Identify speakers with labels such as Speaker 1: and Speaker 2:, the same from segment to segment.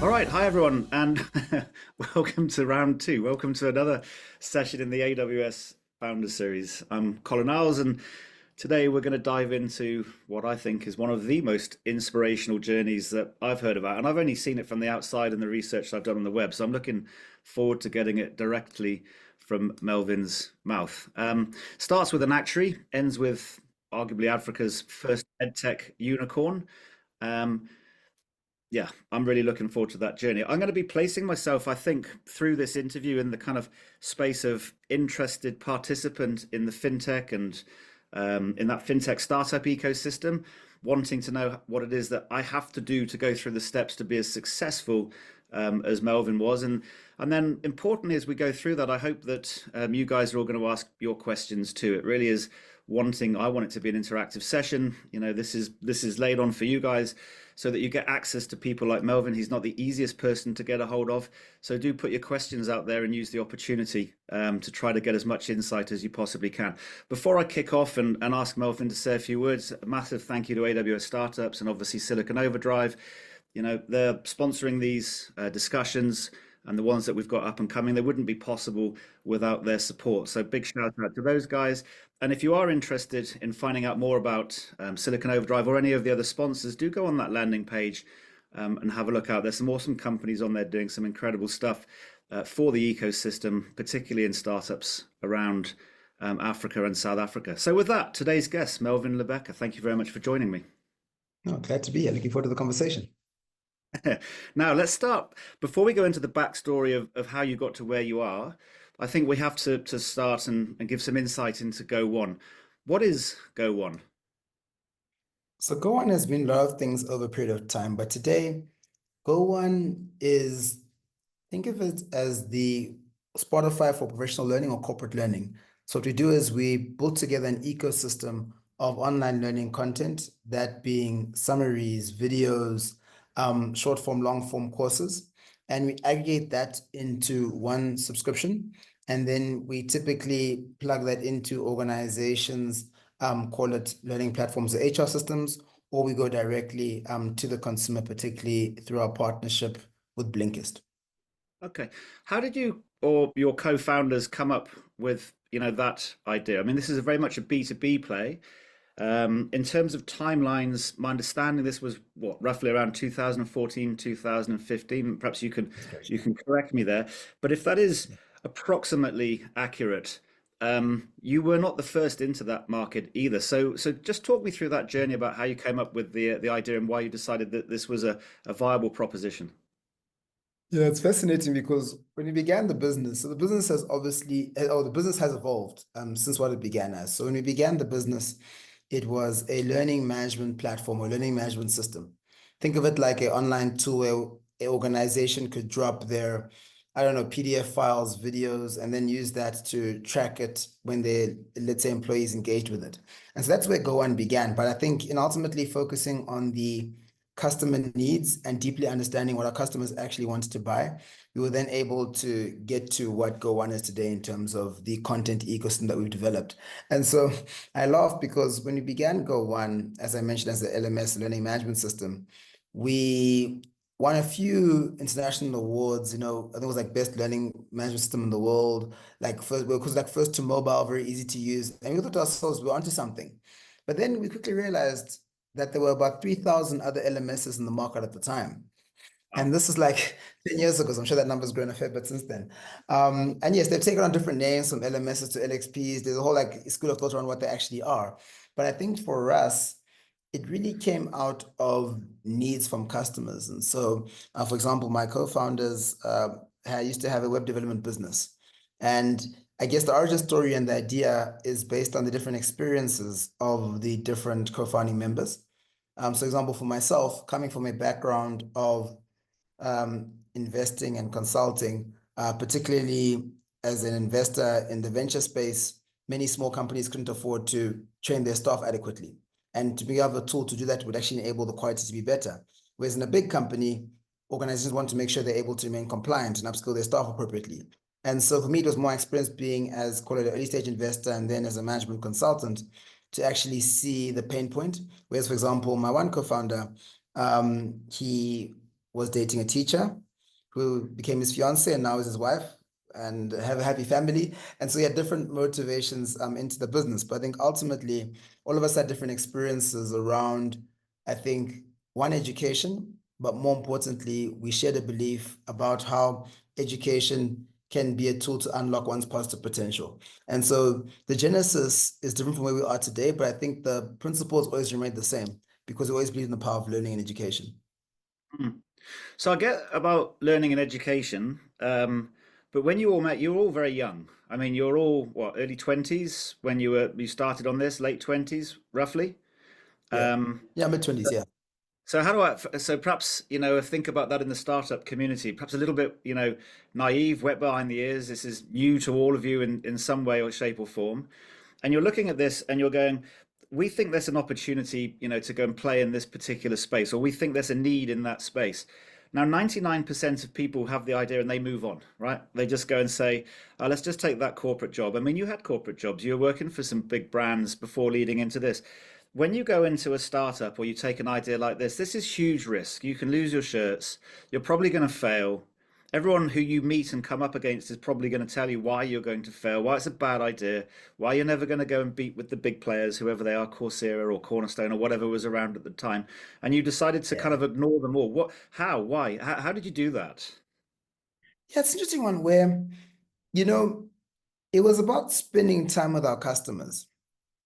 Speaker 1: All right, hi everyone, and welcome to round two. Welcome to another session in the AWS Founders Series. I'm Colin Niles, and today we're going to dive into what I think is one of the most inspirational journeys that I've heard about. And I've only seen it from the outside and the research I've done on the web, so I'm looking forward to getting it directly from Melvyn's mouth. Starts with an actuary, ends with arguably Africa's first edtech unicorn. Um, yeah, I'm really looking forward to that journey. I'm going to be placing myself, I think, through this interview in the kind of space of interested participant in the fintech and in that fintech startup ecosystem, wanting to know what it is that I have to do to go through the steps to be as successful as Melvyn was. And then importantly, as we go through that, I hope that you guys are all going to ask your questions too. It really is I want it to be an interactive session. You know, this is laid on for you guys so that you get access to people like Melvyn. He's not the easiest person to get a hold of. So do put your questions out there and use the opportunity to try to get as much insight as you possibly can. Before I kick off and ask Melvyn to say a few words, a massive thank you to AWS Startups and obviously Silicon Overdrive. You know, they're sponsoring these discussions, and the ones that we've got up and coming, they wouldn't be possible without their support. So big shout out to those guys. And if you are interested in finding out more about Silicon Overdrive or any of the other sponsors, do go on that landing page and have a look out. There's some awesome companies on there doing some incredible stuff for the ecosystem, particularly in startups around Africa and South Africa. So with that, today's guest, Melvyn Lubega, thank you very much for joining me.
Speaker 2: Oh, glad to be here. Looking forward to the conversation.
Speaker 1: Now, let's start. Before we go into the backstory of how you got to where you are, I think we have to start and give some insight into Go1. What is Go1?
Speaker 2: So Go1 has been a lot of things over a period of time, but today Go1 is, think of it as the Spotify for professional learning or corporate learning. So what we do is we build together an ecosystem of online learning content, that being summaries, videos, short form, long form courses, and we aggregate that into one subscription. And then we typically plug that into organizations, call it learning platforms or HR systems, or we go directly to the consumer, particularly through our partnership with Blinkist.
Speaker 1: Okay. How did you or your co-founders come up with, that idea? I mean, this is very much a B2B play. In terms of timelines, my understanding this was what, roughly around 2014, 2015. Perhaps you can correct me there. But if that is approximately accurate, you were not the first into that market either. So just talk me through that journey about how you came up with the idea and why you decided that this was a viable proposition.
Speaker 2: Yeah, it's fascinating because when we began the business, so the business has obviously, or the business has evolved since what it began as. So when we began the business, it was a learning management platform or learning management system. Think of it like an online tool where an organization could drop their, I don't know, PDF files, videos, and then use that to track it when their, let's say, employees engaged with it. And so that's where Go1 began. But I think in ultimately focusing on the customer needs and deeply understanding what our customers actually wanted to buy, we were then able to get to what Go1 is today in terms of the content ecosystem that we've developed. And so I laugh because when we began Go1, as I mentioned, as the LMS learning management system, we won a few international awards. I think it was like best learning management system in the world, like first, because like first to mobile, very easy to use. And we thought to ourselves, we're onto something. But then we quickly realized that there were about 3,000 other LMSs in the market at the time. And this is like 10 years ago, so I'm sure that number's grown a fair bit since then. And yes, they've taken on different names from LMSs to LXPs. There's a whole like school of thought around what they actually are. But I think for us, it really came out of needs from customers. And so, for example, my co-founders used to have a web development business. And I guess the origin story and the idea is based on the different experiences of the different co-founding members. So example, for myself, coming from a background of investing and consulting, particularly as an investor in the venture space, many small companies couldn't afford to train their staff adequately. And to have a tool to do that would actually enable the quality to be better. Whereas in a big company, organizations want to make sure they're able to remain compliant and upskill their staff appropriately. And so for me, it was more experience being as, call it, an early stage investor and then as a management consultant to actually see the pain point. Whereas, for example, my one co-founder, he was dating a teacher who became his fiance and now is his wife and have a happy family. And so he had different motivations into the business. But I think ultimately, all of us had different experiences around, I think, one, education, but more importantly, we shared a belief about how education can be a tool to unlock one's positive potential. And so the genesis is different from where we are today, but I think the principles always remain the same because we always believe in the power of learning and education.
Speaker 1: Mm. So I get about learning and education, but when you all met, you were all very young. I mean, you were all what, early 20s when you started on this, late 20s, roughly.
Speaker 2: Yeah.
Speaker 1: Um,
Speaker 2: Yeah, mid-20s, yeah.
Speaker 1: so how do so perhaps, think about that in the startup community, perhaps a little bit, naive, wet behind the ears. This is new to all of you in some way or shape or form. And you're looking at this and you're going, we think there's an opportunity, to go and play in this particular space, or we think there's a need in that space. Now, 99% of people have the idea and they move on, right? They just go and say, let's just take that corporate job. I mean, you had corporate jobs. You were working for some big brands before leading into this. When you go into a startup or you take an idea like this is huge risk. You can lose your shirts. You're probably going to fail. Everyone who you meet and come up against is probably going to tell you why you're going to fail, why it's a bad idea, why you're never going to go and beat with the big players, whoever they are, Coursera or Cornerstone or whatever was around at the time. And you decided to kind
Speaker 2: Yeah.
Speaker 1: of ignore them all. What, how, why? How did you do that?
Speaker 2: Yeah, it's an interesting one where, you know, it was about spending time with our customers.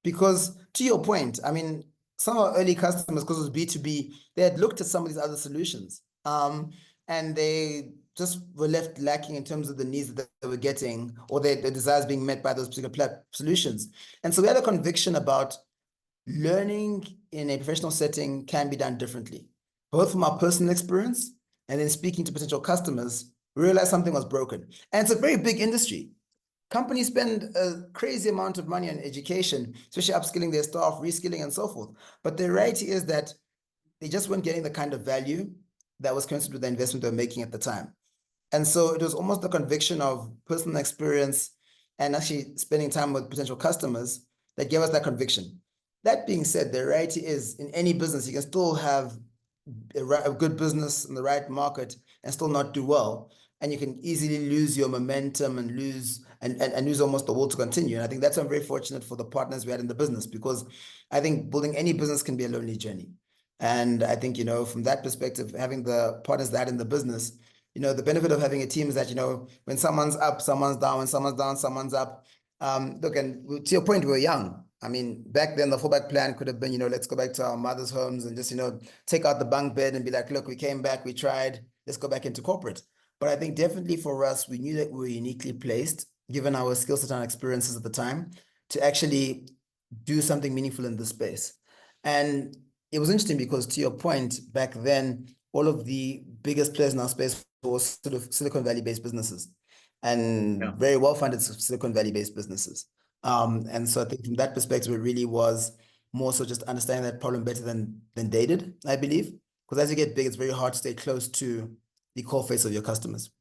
Speaker 2: Because to your point, I mean, some of our early customers, because it was B2B, they had looked at some of these other solutions. And they just were left lacking in terms of the needs that they were getting or their desires being met by those particular solutions. And so we had a conviction about learning in a professional setting can be done differently, both from our personal experience and then speaking to potential customers, we realized something was broken. And it's a very big industry. Companies spend a crazy amount of money on education, especially upskilling their staff, reskilling, and so forth. But the reality is that they just weren't getting the kind of value that was consistent with the investment they were making at the time. And so it was almost the conviction of personal experience and actually spending time with potential customers that gave us that conviction. That being said, the reality is in any business, you can still have a good business in the right market and still not do well. And you can easily lose your momentum and lose almost the will to continue. And I think that's I'm very fortunate for the partners we had in the business because I think building any business can be a lonely journey. And I think, from that perspective, having the partners that in the business, the benefit of having a team is that, when someone's up, someone's down, when someone's down, someone's up. Look, and to your point, we were young. I mean, back then the fallback plan could have been, let's go back to our mother's homes and just, take out the bunk bed and be like, look, we came back, we tried, let's go back into corporate. But I think definitely for us, we knew that we were uniquely placed, given our skill set and experiences at the time, to actually do something meaningful in this space. And it was interesting because to your point, back then, all of the biggest players in our space were sort of Silicon Valley-based businesses
Speaker 1: Yeah.
Speaker 2: and very well-funded Silicon Valley-based businesses. And so I think from that perspective, it really was more so just understanding that problem better than they did, I believe. Because as you get big, it's very hard to stay close to the core face of your customers.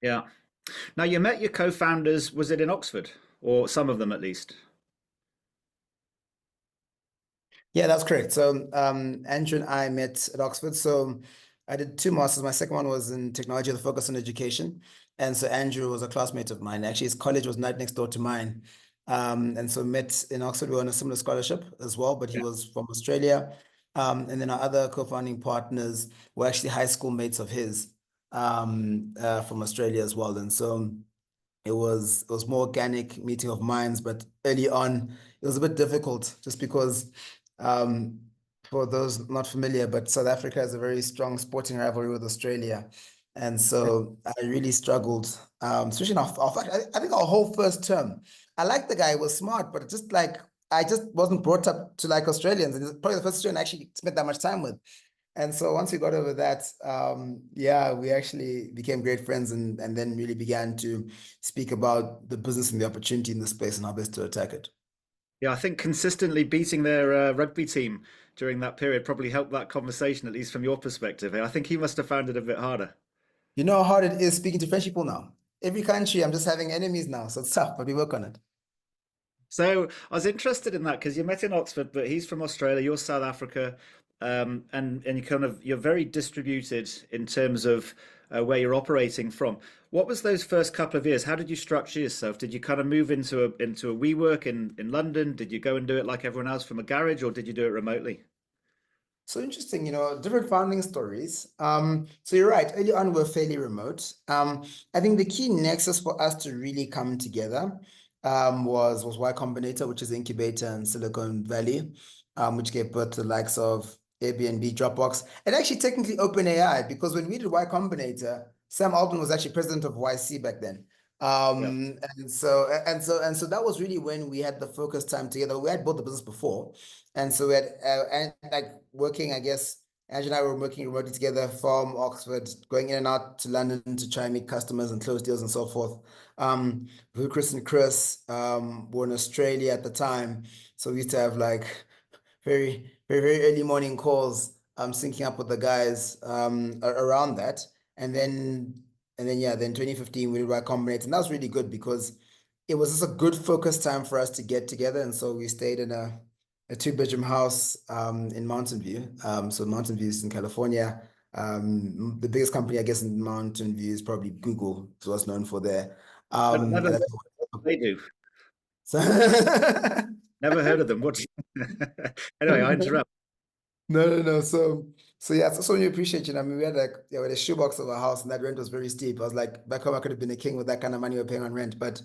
Speaker 1: Yeah. Now you met your co-founders, was it in Oxford? Or some of them at least?
Speaker 2: Yeah, that's correct. So Andrew and I met at Oxford. So I did two masters. My second one was in technology with a focus on education. And so Andrew was a classmate of mine. Actually, his college was right next door to mine. And so met in Oxford. We were on a similar scholarship as well, but he
Speaker 1: Yeah.
Speaker 2: was from Australia. And then our other co-founding partners were actually high school mates of his from Australia as well. And so it was more organic meeting of minds, but early on it was a bit difficult just because um, for those not familiar, but South Africa has a very strong sporting rivalry with Australia. And so I really struggled, especially in I think our whole first term. I liked the guy, he was smart, but just like I just wasn't brought up to like Australians. And it's probably the first student I actually spent that much time with. And so once we got over that, yeah, we actually became great friends and then really began to speak about the business and the opportunity in the space and how best to attack it.
Speaker 1: Yeah, I think consistently beating their rugby team during that period probably helped that conversation, at least from your perspective. I think he must have found it a bit harder.
Speaker 2: You know how hard it is speaking to French people now. Every country, I'm just having enemies now, so it's tough, but we work on it.
Speaker 1: So I was interested in that because you met in Oxford, but he's from Australia, you're South Africa. and you kind of you're very distributed in terms of where you're operating from. What was those first couple of years? How did you structure yourself? Did you kind of move into a WeWork in London? Did you go and do it like everyone else from a garage, or did you do it remotely?
Speaker 2: So interesting, different founding stories. So you're right, early on we're fairly remote. I think the key nexus for us to really come together was Y Combinator, which is the incubator in Silicon Valley, which gave birth to the likes of Airbnb, Dropbox, and actually technically OpenAI, because when we did Y Combinator, Sam Altman was actually president of YC back then.
Speaker 1: Yeah.
Speaker 2: And so that was really when we had the focus time together. We had built the business before. And so we had, and like working, I guess, Ange and I were working remotely together from Oxford, going in and out to London to try and meet customers and close deals and so forth. Chris and Chris were in Australia at the time. So we used to have like very, very, very early morning calls, syncing up with the guys around that. And then yeah, then 2015 we did Y Combinator. And that was really good because it was just a good focus time for us to get together. And so we stayed in a two-bedroom house in Mountain View. So Mountain View is in California. The biggest company, I guess, in Mountain View is probably Google. It's what's known for there.
Speaker 1: Never
Speaker 2: And
Speaker 1: heard what they do.
Speaker 2: so
Speaker 1: Never heard of them. What? Anyway, I interrupt.
Speaker 2: No. So yeah, so we appreciate you. I mean, we had we had a shoebox of a house, and that rent was very steep. I was like, back home, I could have been a king with that kind of money we're paying on rent. But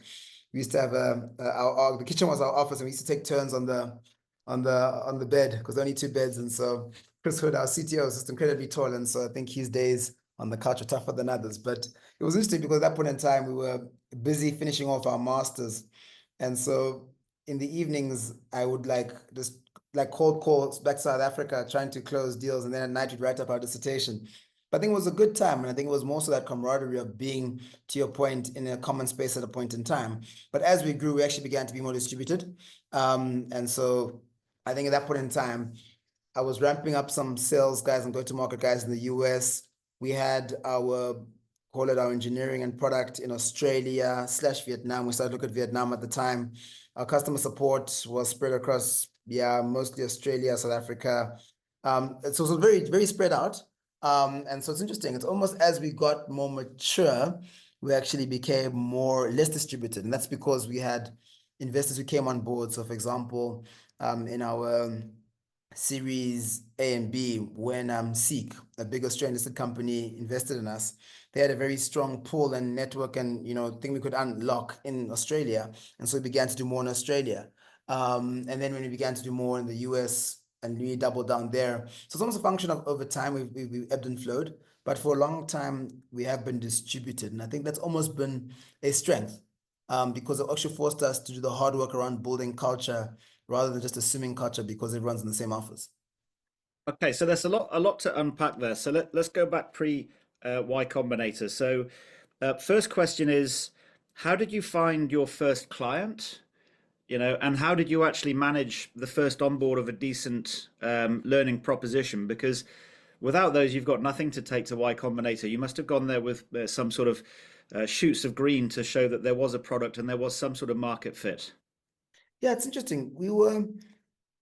Speaker 2: we used to have the kitchen was our office, and we used to take turns on the bed because only two beds. And so Chris Hood, our CTO, is just incredibly tall, and so I think his days on the couch are tougher than others. But it was interesting because at that point in time, we were busy finishing off our masters, and so in the evenings, I would like just like cold calls back to South Africa, trying to close deals, and then at night we'd write up our dissertation. But I think it was a good time, and I think it was most of that camaraderie of being, to your point, in a common space at a point in time. But as we grew, we actually began to be more distributed, and so I think at that point in time, I was ramping up some sales guys and go-to-market guys in the US. We had call it our engineering and product in Australia / Vietnam. We started looking at Vietnam at the time. Our customer support was spread across, yeah, mostly Australia, South Africa. So it was very, very spread out. And so it's interesting. It's almost as we got more mature, we actually became less distributed. And that's because we had investors who came on board. So for example, in our Series A and B, when Seek, a big Australian listed company, invested in us, they had a very strong pull and network and thing we could unlock in Australia, and so we began to do more in Australia. And then when we began to do more in the US, and we doubled down there, so it's almost a function of over time we ebbed and flowed, but for a long time we have been distributed, and I think that's almost been a strength, because it actually forced us to do the hard work around building culture rather than just assuming culture because everyone's in the same office.
Speaker 1: Okay, so there's a lot to unpack there. So let's go back pre Y Combinator. So first question is, how did you find your first client? And how did you actually manage the first onboard of a decent learning proposition? Because without those, you've got nothing to take to Y Combinator. You must have gone there with some sort of shoots of green to show that there was a product and there was some sort of market fit.
Speaker 2: Yeah, it's interesting.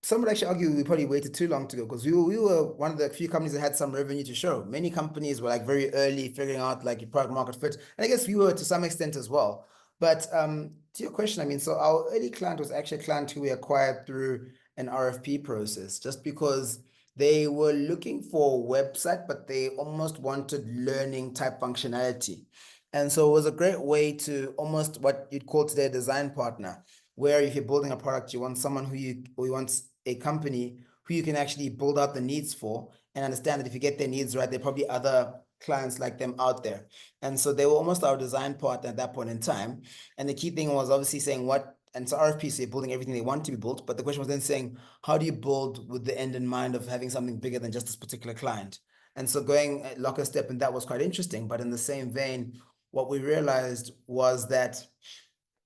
Speaker 2: Some would actually argue we probably waited too long to go because we were one of the few companies that had some revenue to show. Many companies were like very early figuring out like your product market fit. And I guess we were to some extent as well. But to your question, I mean, so our early client was actually a client who we acquired through an RFP process, just because they were looking for a website, but they almost wanted learning type functionality. And so it was a great way to almost what you'd call today a design partner, where if you're building a product, you want someone who you want a company who you can actually build out the needs for and understand that if you get their needs right, there are probably other clients like them out there. And so they were almost our design partner at that point in time. And the key thing was obviously saying and so RFP, so you're building everything they want to be built. But the question was then saying, how do you build with the end in mind of having something bigger than just this particular client? And so going lock step, and that was quite interesting. But in the same vein, what we realized was that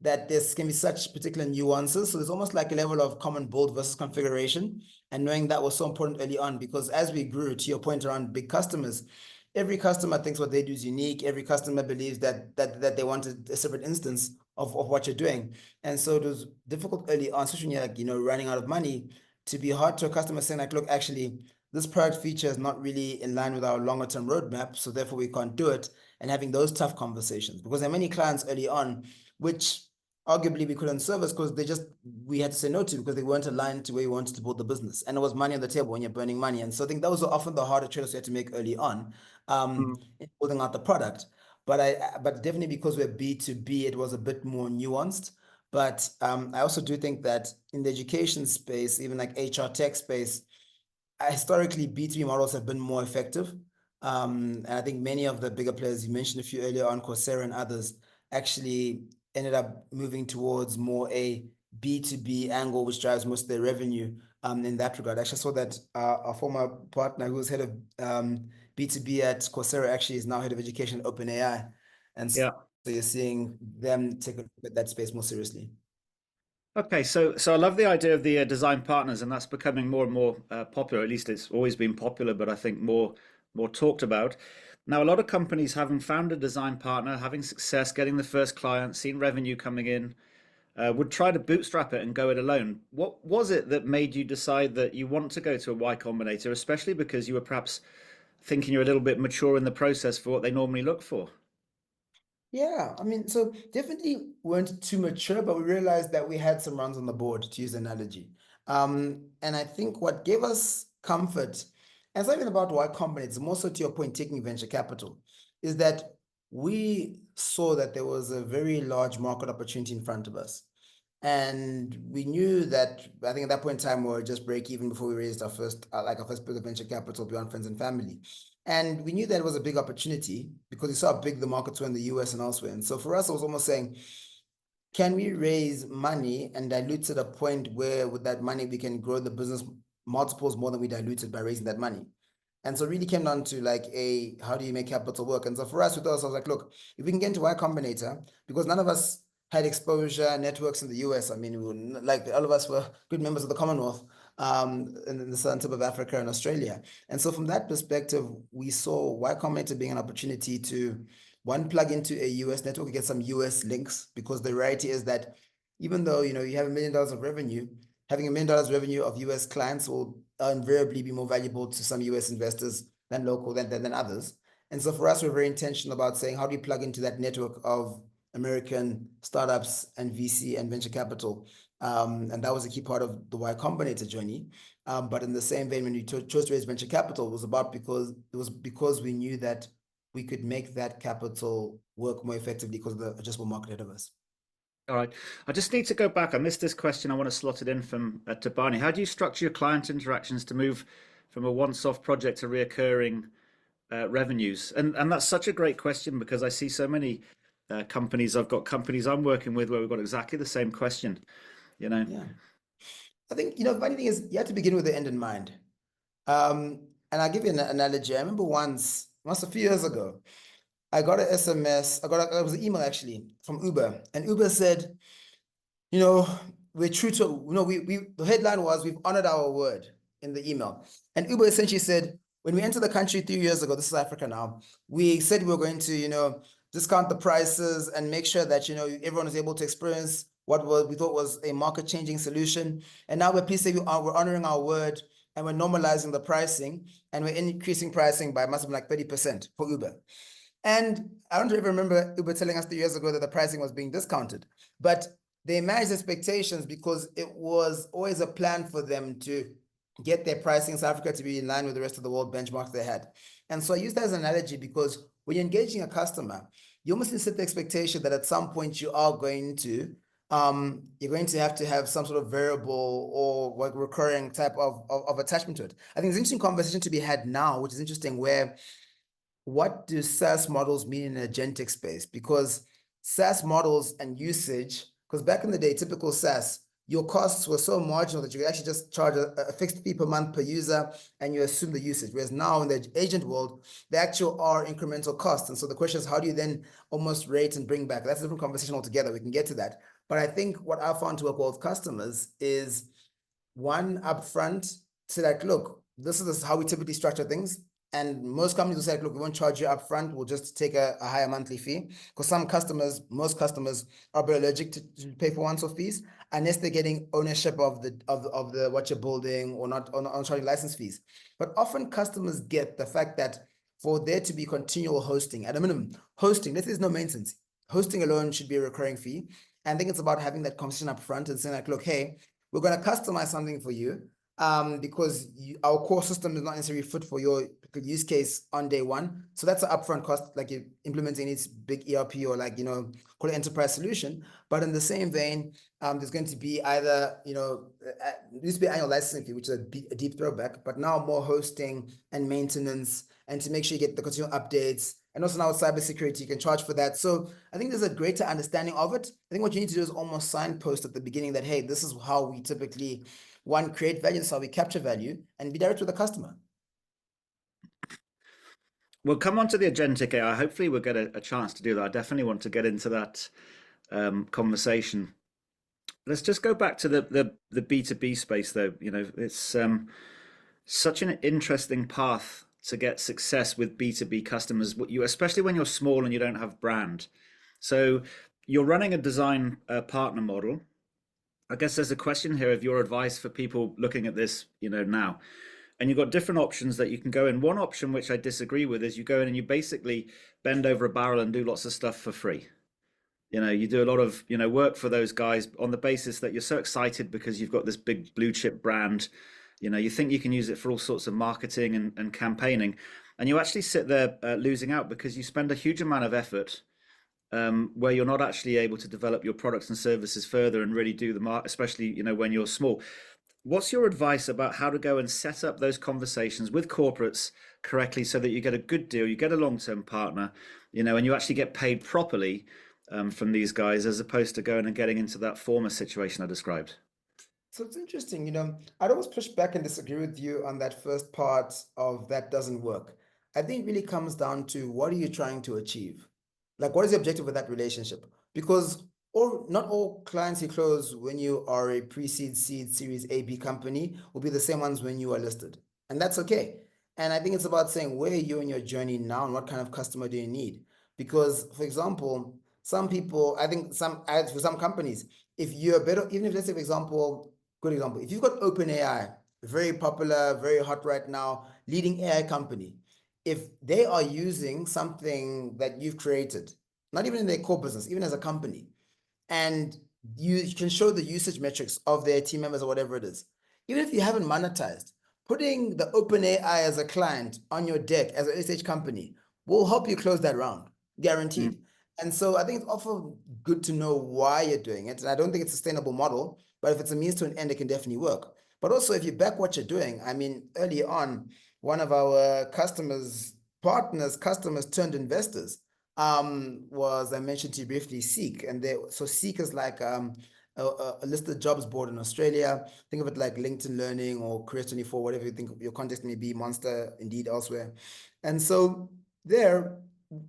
Speaker 2: this can be such particular nuances. So there's almost like a level of common build versus configuration. And knowing that was so important early on, because as we grew, to your point around big customers, every customer thinks what they do is unique. Every customer believes that they want a separate instance of what you're doing. And so it was difficult early on, especially when you're running out of money, to be hard to a customer saying like, look, actually, this product feature is not really in line with our longer term roadmap, so therefore we can't do it, and having those tough conversations. Because there are many clients early on, which arguably we couldn't service because we had to say no to because they weren't aligned to where we wanted to build the business. And it was money on the table when you're burning money. And so I think those are often the harder trade-offs we had to make early on in building out the product. But definitely because we're B2B, it was a bit more nuanced. But I also do think that in the education space, even like HR tech space, historically B2B models have been more effective. And I think many of the bigger players, you mentioned a few earlier on, Coursera and others, actually ended up moving towards more a B2B angle, which drives most of their revenue in that regard. Actually, I saw that our former partner who was head of B2B at Coursera actually is now head of education at OpenAI. And so
Speaker 1: Yeah.
Speaker 2: you're seeing them take a look at that space more seriously.
Speaker 1: Okay, so I love the idea of the design partners, and that's becoming more and more popular. At least it's always been popular, but I think more talked about. Now, a lot of companies having found a design partner, having success, getting the first client, seeing revenue coming in, would try to bootstrap it and go it alone. What was it that made you decide that you want to go to a Y Combinator, especially because you were perhaps thinking you're a little bit mature in the process for what they normally look for?
Speaker 2: Yeah, I mean, so definitely weren't too mature, but we realized that we had some runs on the board, to use the analogy. And I think what gave us comfort, and it's not even about Y Combinator, it's more so to your point, taking venture capital, is that we saw that there was a very large market opportunity in front of us. And we knew that, I think at that point in time, we were just break even before we raised our first bit of venture capital beyond friends and family. And we knew that it was a big opportunity because we saw how big the markets were in the US and elsewhere. And so for us, it was almost saying, can we raise money and dilute to the point where with that money we can grow the business multiples more than we diluted by raising that money? And so it really came down to like how do you make capital work? And so for us, with us, I was like, look, if we can get into Y Combinator, because none of us had exposure networks in the US. I mean, we were, like all of us were good members of the Commonwealth in the southern tip of Africa and Australia. And so from that perspective, we saw Y Combinator being an opportunity to one, plug into a US network, get some US links, because the reality is that even though you have $1 million of revenue, having $1 million revenue of US clients will invariably be more valuable to some US investors than local than others. And so for us, we're very intentional about saying, how do we plug into that network of American startups and VC and venture capital? And that was a key part of the Y Combinator journey. But in the same vein, when we chose to raise venture capital, it was because we knew that we could make that capital work more effectively because of the addressable market ahead of us.
Speaker 1: All right. I just need to go back. I missed this question. I want to slot it in from to Barney. How do you structure your client interactions to move from a once-off project to reoccurring revenues? And that's such a great question because I see so many companies. I've got companies I'm working with where we've got exactly the same question. You know.
Speaker 2: Yeah. I think, the funny thing is you have to begin with the end in mind. And I'll give you an analogy. I remember once a few years ago, I got an SMS, it was an email actually from Uber, and Uber said, we're true to, the headline was, we've honored our word in the email. And Uber essentially said, when we entered the country 3 years ago, this is Africa now, we said we were going to, discount the prices and make sure that, everyone was able to experience what we thought was a market changing solution. And now we're pleased to say we're honoring our word and we're normalizing the pricing and we're increasing pricing by must have been like 30% for Uber. And I don't even remember Uber telling us 3 years ago that the pricing was being discounted, but they managed expectations because it was always a plan for them to get their pricing in South Africa to be in line with the rest of the world benchmarks they had. And so I use that as an analogy because when you're engaging a customer, you almost set the expectation that at some point you're going to have some sort of variable or like recurring type of attachment to it. I think there's an interesting conversation to be had now, which is interesting, where what do SaaS models mean in an agentic space? Because SaaS models and usage, because back in the day, typical SaaS, your costs were so marginal that you could actually just charge a fixed fee per month per user and you assume the usage. Whereas now in the agent world, the actual are incremental costs. And so the question is, how do you then almost rate and bring back? That's a different conversation altogether. We can get to that. But I think what I found to work well with customers is one upfront, say like, look, this is how we typically structure things. And most companies will say, look, we won't charge you upfront. We'll just take a higher monthly fee. Because most customers are a bit allergic to pay for once-off fees unless they're getting ownership of the what you're building or not on charging license fees. But often customers get the fact that for there to be continual hosting, at a minimum, hosting, this is no maintenance. Hosting alone should be a recurring fee. And I think it's about having that conversation up front and saying like, look, hey, we're going to customize something for you because our core system is not necessarily fit for your use case on day one. So that's an upfront cost, like you're implementing its big ERP or like, call it enterprise solution. But in the same vein, there's going to be either, there used to be annual licensing fee, which is a deep throwback, but now more hosting and maintenance and to make sure you get the continual updates. And also now cybersecurity, you can charge for that. So I think there's a greater understanding of it. I think what you need to do is almost signpost at the beginning that, hey, this is how we typically create value, this is how we capture value, and be direct with the customer.
Speaker 1: We'll come on to the agentic AI. Hopefully, we'll get a chance to do that. I definitely want to get into that conversation. Let's just go back to the B2B space, though. It's such an interesting path to get success with B2B customers, especially when you're small and you don't have brand. So you're running a design partner model. I guess there's a question here of your advice for people looking at this, now. And you've got different options that you can go in. One option, which I disagree with, is you go in and you basically bend over a barrel and do lots of stuff for free. You do a lot of, work for those guys on the basis that you're so excited because you've got this big blue chip brand. You think you can use it for all sorts of marketing and campaigning. And you actually sit there losing out because you spend a huge amount of effort where you're not actually able to develop your products and services further and really do the market, especially, when you're small. What's your advice about how to go and set up those conversations with corporates correctly so that you get a good deal, you get a long-term partner, and you actually get paid properly from these guys as opposed to going and getting into that former situation I described?
Speaker 2: So it's interesting, I'd always push back and disagree with you on that first part of that doesn't work. I think it really comes down to what are you trying to achieve? Like, what is the objective of that relationship? Because not all clients you close when you are a pre-seed, seed, series A, B company will be the same ones when you are listed. And that's okay. And I think it's about saying, where are you in your journey now and what kind of customer do you need? Because, for example, some people, I think for some companies, if you're better, even if let's say, for example, good example, if you've got OpenAI, very popular, very hot right now, leading AI company, if they are using something that you've created, not even in their core business, even as a company, and you can show the usage metrics of their team members or whatever it is, even if you haven't monetized, putting the OpenAI as a client on your deck as an early stage company will help you close that round, guaranteed. And so I think it's often good to know why you're doing it. And I don't think it's a sustainable model, but if it's a means to an end, it can definitely work. But also, if you back what you're doing, I mean, early on, one of our customers turned investors was, I mentioned to you briefly, Seek. And so Seek is like a listed jobs board in Australia. Think of it like LinkedIn Learning or Careers24, whatever you think your context may be, Monster, Indeed, elsewhere. And so there,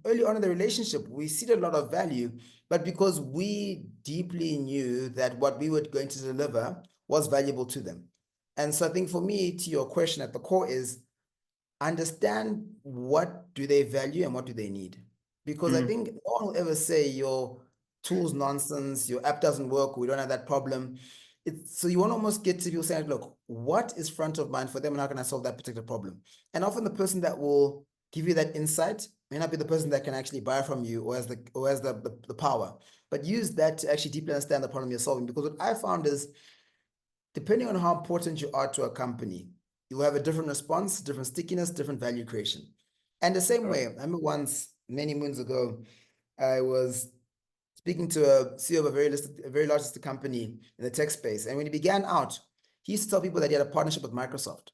Speaker 2: early on in the relationship, we see a lot of value, but because we deeply knew that what we were going to deliver was valuable to them. And so I think for me, to your question at the core is understand what do they value and what do they need. Because I think no one will ever say your tool's nonsense, your app doesn't work, we don't have that problem. So you want to almost get to people saying, look, what is front of mind for them and how can I solve that particular problem? And often the person that will give you that insight may not be the person that can actually buy from you or has the power, but use that to actually deeply understand the problem you're solving. Because what I found is, depending on how important you are to a company, you will have a different response, different stickiness, different value creation. And the same way, I remember once, many moons ago, I was speaking to a CEO of a very large listed company in the tech space. And when he began out, he used to tell people that he had a partnership with Microsoft.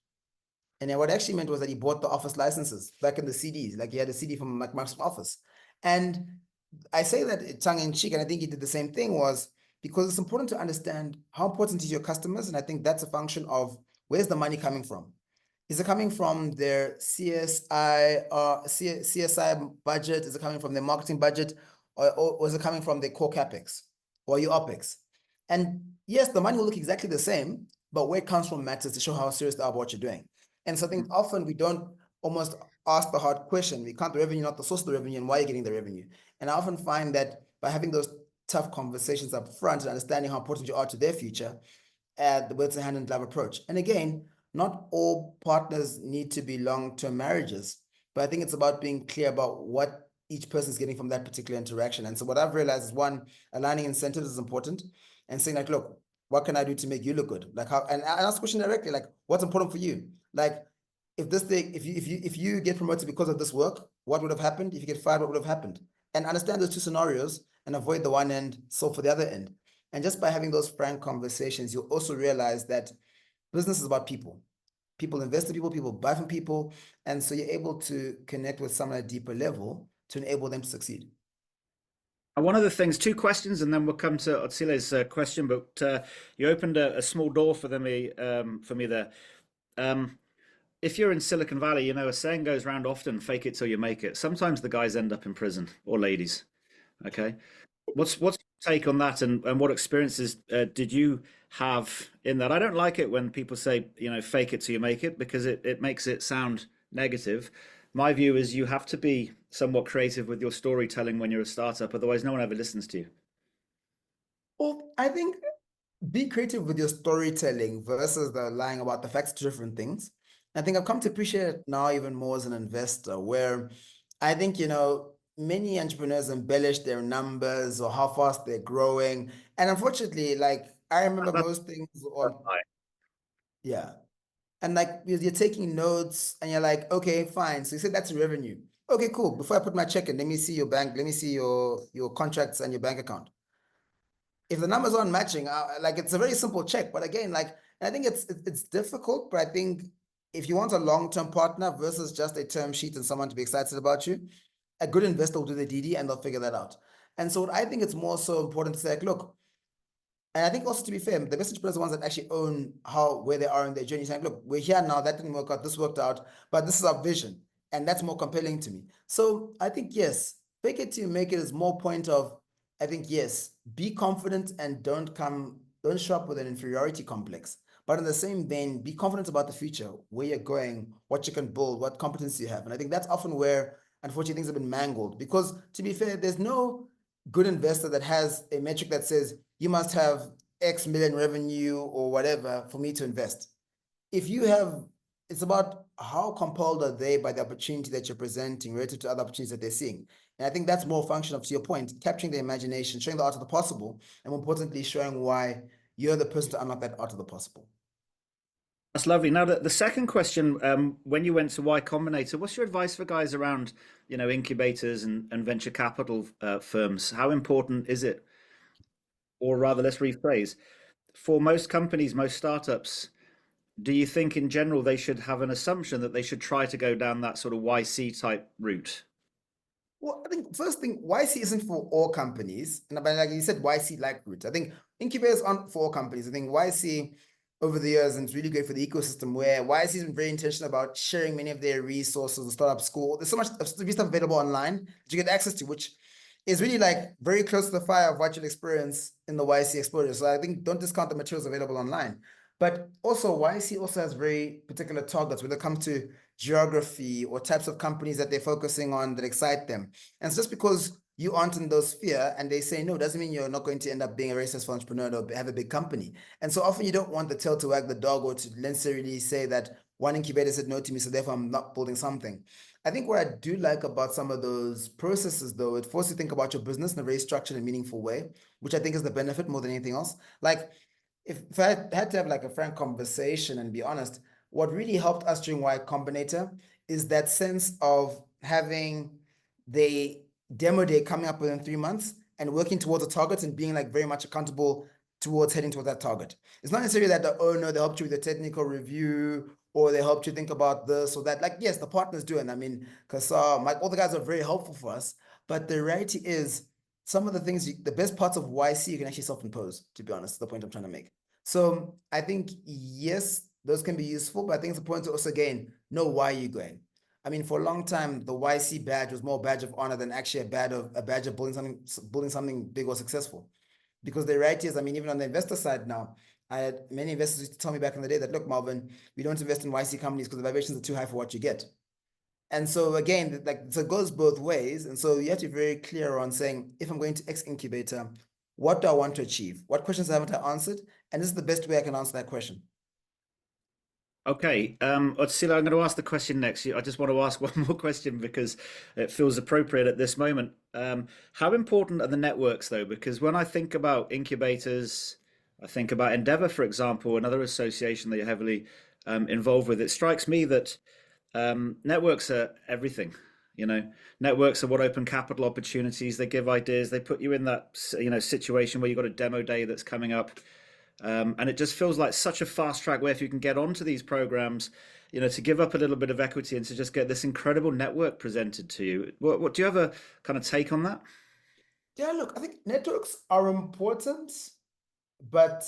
Speaker 2: And what it actually meant was that he bought the Office licenses back in the CDs, like he had a CD from Microsoft Office. And I say that tongue in cheek, and I think he did the same thing, was because it's important to understand how important is your customers. And I think that's a function of where's the money coming from. Is it coming from their CSI budget? Is it coming from their marketing budget? Or is it coming from their core CapEx or your OpEx? And yes, the money will look exactly the same, but where it comes from matters to show how serious they are about what you're doing. And so I think often we don't almost ask the hard question. We count the revenue, not the source of the revenue, and why you're getting the revenue. And I often find that by having those tough conversations up front and understanding how important you are to their future, the birds and hand in glove approach. And again, not all partners need to be long-term marriages, but I think it's about being clear about what each person is getting from that particular interaction. And so what I've realized is, one, aligning incentives is important, and saying like, look, what can I do to make you look good? Like how, and I ask the question directly, like, what's important for you? Like, if this thing, if you get promoted because of this work, what would have happened? If you get fired, what would have happened? And understand those two scenarios and avoid the one end, solve for the other end. And just by having those frank conversations, you'll also realize that business is about people. People invest in people, people buy from people. And so you're able to connect with someone at a deeper level to enable them to succeed.
Speaker 1: And one of the things, two questions, and then we'll come to Otsile's question. But you opened a small door for me there. Um, if you're in Silicon Valley, you know, a saying goes around often: "Fake it till you make it." Sometimes the guys end up in prison, or ladies. Okay, what's your take on that, and what experiences did you have in that? I don't like it when people say, you know, "Fake it till you make it," because it makes it sound negative. My view is you have to be somewhat creative with your storytelling when you're a startup, otherwise no one ever listens to you.
Speaker 2: Well, I think be creative with your storytelling versus the lying about the facts, two different things. I think I've come to appreciate it now even more as an investor, where I think, many entrepreneurs embellish their numbers or how fast they're growing. And unfortunately, like I remember
Speaker 1: That's
Speaker 2: most things
Speaker 1: that's
Speaker 2: on,
Speaker 1: right.
Speaker 2: yeah. And like you're taking notes and you're like, okay, fine. So you said that's revenue. Okay, cool. Before I put my check in, let me see your bank, let me see your contracts and your bank account. If the numbers aren't matching, like it's a very simple check. But again, like I think it's difficult. But I think if you want a long-term partner versus just a term sheet and someone to be excited about you, a good investor will do the DD and they'll figure that out. And so I think it's more so important to say, like, look, and I think also to be fair, the best entrepreneurs are the ones that actually own where they are in their journey. Saying, look, we're here now, that didn't work out, this worked out, but this is our vision. And that's more compelling to me. So I think, yes, fake it till you make it is more point of, I think, yes, be confident and don't show up with an inferiority complex. But in the same vein, be confident about the future, where you're going, what you can build, what competence you have. And I think that's often where, unfortunately, things have been mangled. Because to be fair, there's no good investor that has a metric that says you must have X million revenue or whatever for me to invest. If you have, it's about how compelled are they by the opportunity that you're presenting relative to other opportunities that they're seeing. And I think that's more a function of, to your point, capturing the imagination, showing the art of the possible, and more importantly, showing why you're the person to unlock that art of the possible.
Speaker 1: That's lovely. Now, the second question, when you went to Y Combinator, what's your advice for guys around, you know, incubators and venture capital firms? How important is it? Or rather, let's rephrase, for most companies, most startups, do you think in general they should have an assumption that they should try to go down that sort of YC type route?
Speaker 2: Well, I think first thing, YC isn't for all companies. And but like you said, YC like route. I think incubators aren't for all companies. I think YC over the years, and it's really great for the ecosystem, where YC has been very intentional about sharing many of their resources, the startup school. There's so much stuff available online that you get access to, which is really like very close to the fire of what you'll experience in the YC exposure. So I think don't discount the materials available online. But also YC also has very particular targets when it comes to geography or types of companies that they're focusing on that excite them. And it's just because you aren't in those sphere and they say no, doesn't mean you're not going to end up being a very successful entrepreneur or have a big company. And so often you don't want the tail to wag the dog or to necessarily say that one incubator said no to me, so therefore I'm not building something. I think what I do like about some of those processes, though, it forces you to think about your business in a very structured and meaningful way, which I think is the benefit more than anything else. Like, if I had to have like a frank conversation and be honest, what really helped us during Y Combinator is that sense of having the demo day coming up within 3 months and working towards a target and being like very much accountable towards heading towards that target. It's not necessarily that the owner, they helped you with the technical review or they helped you think about this or that. Like, yes, the partners do. And I mean, because Mike, all the guys are very helpful for us. But the reality is, some of the things, the best parts of YC, you can actually self-impose, to be honest, the point I'm trying to make. So I think, yes, those can be useful, but I think it's important to also, again, know why you're going. I mean, for a long time, the YC badge was more a badge of honor than actually a badge of building something big or successful. Because the reality is, I mean, even on the investor side now, I had many investors used to tell me back in the day that, look, Melvyn, we don't invest in YC companies because the valuations are too high for what you get. And so again, like, so it goes both ways. And so you have to be very clear on saying, if I'm going to X incubator, what do I want to achieve? What questions haven't I answered? And this is the best way I can answer that question.
Speaker 1: Okay, Otsila, I'm going to ask the question next. I just want to ask one more question because it feels appropriate at this moment. How important are the networks, though? Because when I think about incubators, I think about Endeavor, for example, another association that you're heavily involved with. It strikes me that networks are everything. You know, networks are what open capital opportunities. They give ideas. They put you in that situation where you've got a demo day that's coming up. And it just feels like such a fast track way if you can get onto these programs, to give up a little bit of equity and to just get this incredible network presented to you. What do you have a kind of take on that?
Speaker 2: Yeah, look, I think networks are important, but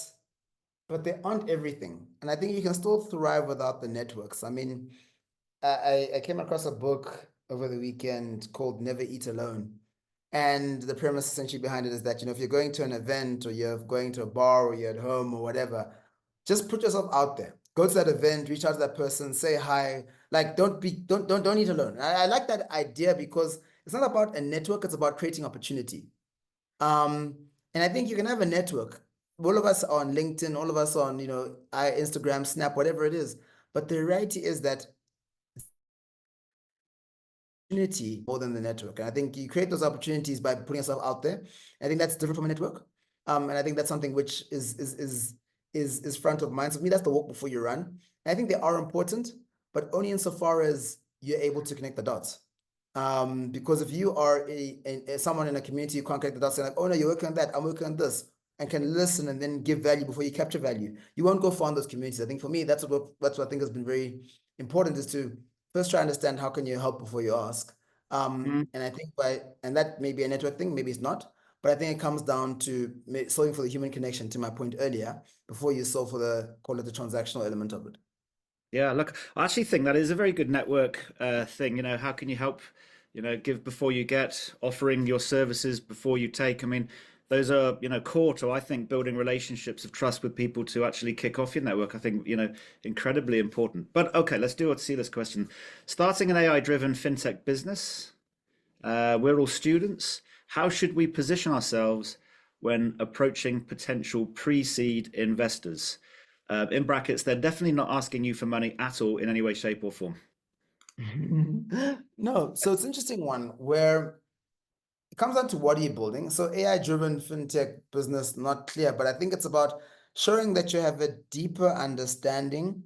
Speaker 2: they aren't everything. And I think you can still thrive without the networks. I mean, I came across a book over the weekend called Never Eat Alone. And the premise essentially behind it is that, if you're going to an event or you're going to a bar or you're at home or whatever, just put yourself out there. Go to that event, reach out to that person, say hi. Like, don't eat alone. I like that idea because it's not about a network, it's about creating opportunity. Um, and I think you can have a network. All of us are on LinkedIn, all of us on, Instagram, Snap, whatever it is. But the reality is that opportunity more than the network. And I think you create those opportunities by putting yourself out there. I think that's different from a network. And I think that's something which is front of mind. So for me, that's the walk before you run. And I think they are important, but only insofar as you're able to connect the dots. Because if you are someone in a community, you can't connect the dots, and like, oh no, you're working on that, I'm working on this, and can listen and then give value before you capture value, you won't go far in those communities. I think for me, that's what I think has been very important, is to first try to understand how can you help before you ask. And I think and that may be a network thing, maybe it's not, but I think it comes down to solving for the human connection, to my point earlier, before you solve for call it the transactional element of it.
Speaker 1: Yeah, look, I actually think that is a very good network thing. How can you help, give before you get, offering your services before you take. I mean, those are, core to, I think, building relationships of trust with people to actually kick off your network. I think, incredibly important. But okay, let's do see this question. Starting an AI-driven fintech business, we're all students. How should we position ourselves when approaching potential pre-seed investors? In brackets, they're definitely not asking you for money at all in any way, shape, or form.
Speaker 2: No, so it's an interesting one where it comes down to what are you building. So AI-driven fintech business, not clear, but I think it's about showing that you have a deeper understanding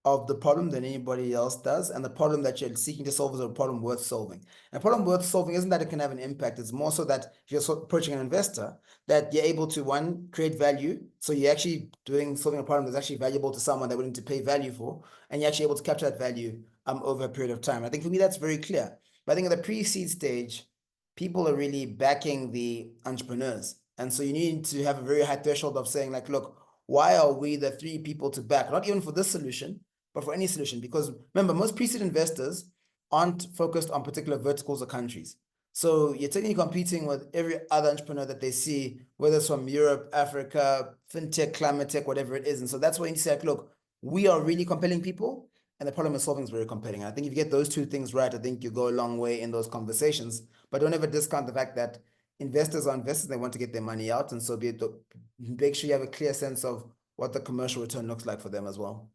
Speaker 2: of the problem than anybody else does, and the problem that you're seeking to solve is a problem worth solving. And a problem worth solving isn't that it can have an impact, it's more so that if you're approaching an investor, that you're able to, one, create value, so you're actually solving a problem that's actually valuable to someone they're willing to pay value for, and you're actually able to capture that value over a period of time. I think for me that's very clear. But I think at the pre-seed stage, people are really backing the entrepreneurs, and so you need to have a very high threshold of saying, like, look, why are we the three people to back? Not even for this solution, but for any solution. Because remember, most pre-seed investors aren't focused on particular verticals or countries. So you're technically competing with every other entrepreneur that they see, whether it's from Europe, Africa, fintech, climate tech, whatever it is. And so that's why you say, like, look, we are really compelling people, and the problem we're solving is very compelling. And I think if you get those two things right, I think you go a long way in those conversations. But don't ever discount the fact that investors are investors, they want to get their money out. And so make sure you have a clear sense of what the commercial return looks like for them as well.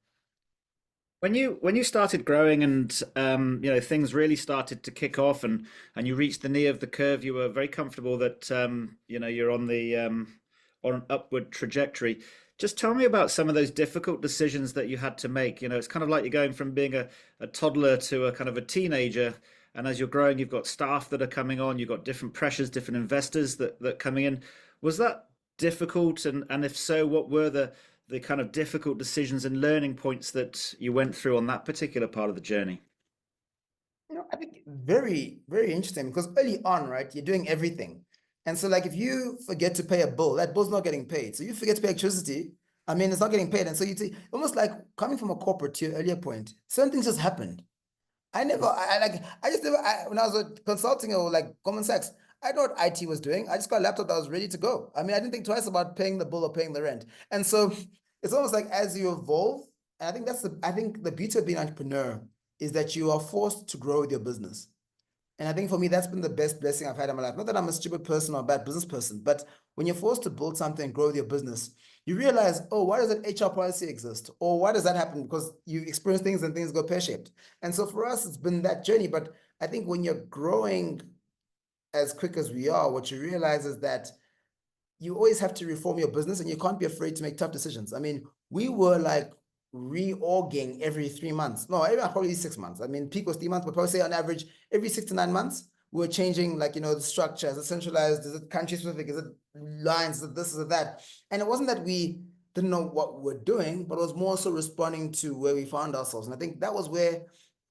Speaker 1: When you started growing and things really started to kick off and you reached the knee of the curve, you were very comfortable that you're on an upward trajectory. Just tell me about some of those difficult decisions that you had to make. It's kind of like you're going from being a toddler to a kind of a teenager, and as you're growing, you've got staff that are coming on, you've got different pressures, different investors that coming in. Was that difficult? And if so, what were the kind of difficult decisions and learning points that you went through on that particular part of the journey?
Speaker 2: I think very, very interesting, because early on, right, you're doing everything. And so, like, if you forget to pay a bill, that bill's not getting paid. So you forget to pay electricity, I mean, it's not getting paid. And so you see, almost like coming from a corporate, to your earlier point, certain things just happened. I just never, when I was consulting or like Goldman Sachs, I know what IT was doing. I just got a laptop that was ready to go. I mean, I didn't think twice about paying the bill or paying the rent. And so it's almost like as you evolve, and I think I think the beauty of being an entrepreneur is that you are forced to grow with your business. And I think for me, that's been the best blessing I've had in my life. Not that I'm a stupid person or a bad business person, but when you're forced to build something and grow with your business, you realize, oh, why does an HR policy exist? Or why does that happen? Because you experience things and things go pear-shaped. And so for us, it's been that journey. But I think when you're growing as quick as we are, what you realize is that you always have to reform your business and you can't be afraid to make tough decisions. I mean, we were like reorging every 3 months. No, probably 6 months. I mean, peak was 3 months, but probably say on average, every 6 to 9 months, we were changing like, the structure. Is it centralized? Is it country specific? Is it lines? Is it this? Is it that? And it wasn't that we didn't know what we were doing, but it was more so responding to where we found ourselves. And I think that was where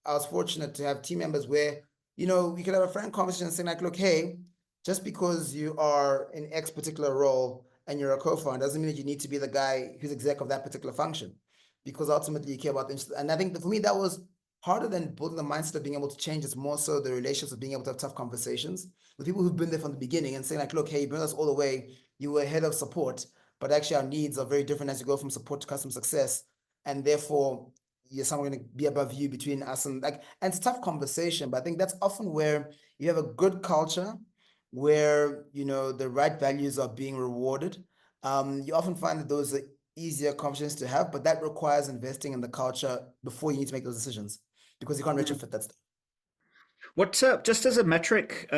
Speaker 2: I was fortunate to have team members where, we could have a frank conversation saying like, look, hey, just because you are in X particular role and you're a co-founder doesn't mean that you need to be the guy who's exec of that particular function, because ultimately you care about the interest. And I think that for me, that was harder than building the mindset of being able to change. It's more so the relationships of being able to have tough conversations with people who've been there from the beginning and saying like, look, hey, you bring us all the way. You were head of support, but actually our needs are very different as you go from support to customer success. And therefore, you're someone going to be above you between us and it's a tough conversation. But I think that's often where you have a good culture where the right values are being rewarded. You often find that those are easier conversations to have, but that requires investing in the culture before you need to make those decisions because you can't
Speaker 1: Mm.
Speaker 2: retrofit that stuff.
Speaker 1: What just as a metric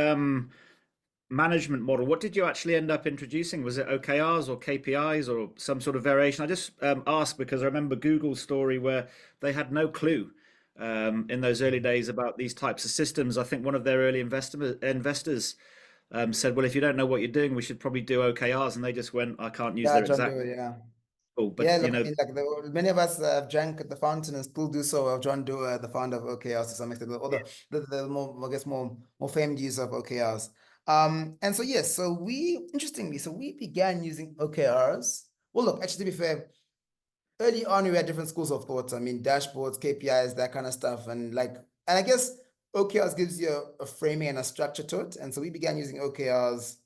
Speaker 1: management model, what did you actually end up introducing? Was it OKRs or KPIs or some sort of variation? I just asked because I remember Google's story where they had no clue in those early days about these types of systems. I think one of their early investors said, "Well, if you don't know what you're doing, we should probably do OKRs," and they just went, "I can't use
Speaker 2: Yeah,
Speaker 1: their
Speaker 2: John
Speaker 1: exact
Speaker 2: Doe, yeah.
Speaker 1: tool," but
Speaker 2: Yeah, look, I mean, like many of us have drank at the fountain and still do so of John Doe, the founder of OKRs to some extent, or the more, I guess, more famed use of OKRs. And so yes, interestingly, so we began using OKRs. Well, look, actually, to be fair, early on we had different schools of thought. I mean, dashboards, KPIs, that kind of stuff, and I guess OKRs gives you a framing and a structure to it. And so we began using OKRs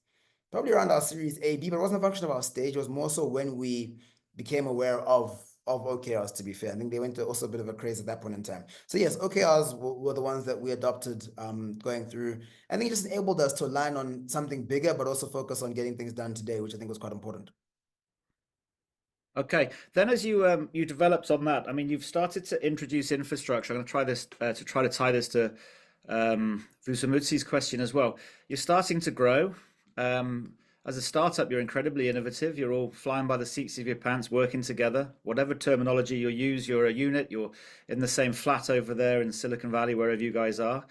Speaker 2: probably around our Series A, B, but it wasn't a function of our stage. It was more so when we became aware of OKRs, to be fair. I think they went to also a bit of a craze at that point in time. So yes, OKRs were the ones that we adopted going through. I think it just enabled us to align on something bigger, but also focus on getting things done today, which I think was quite important.
Speaker 1: Okay. Then as you developed on that, I mean, you've started to introduce infrastructure. I'm going to try this to try to tie this to Vusamutsi's question as well. You're starting to grow. As a startup, you're incredibly innovative. You're all flying by the seats of your pants, working together. Whatever terminology you use, you're a unit. You're in the same flat over there in Silicon Valley, wherever you guys are.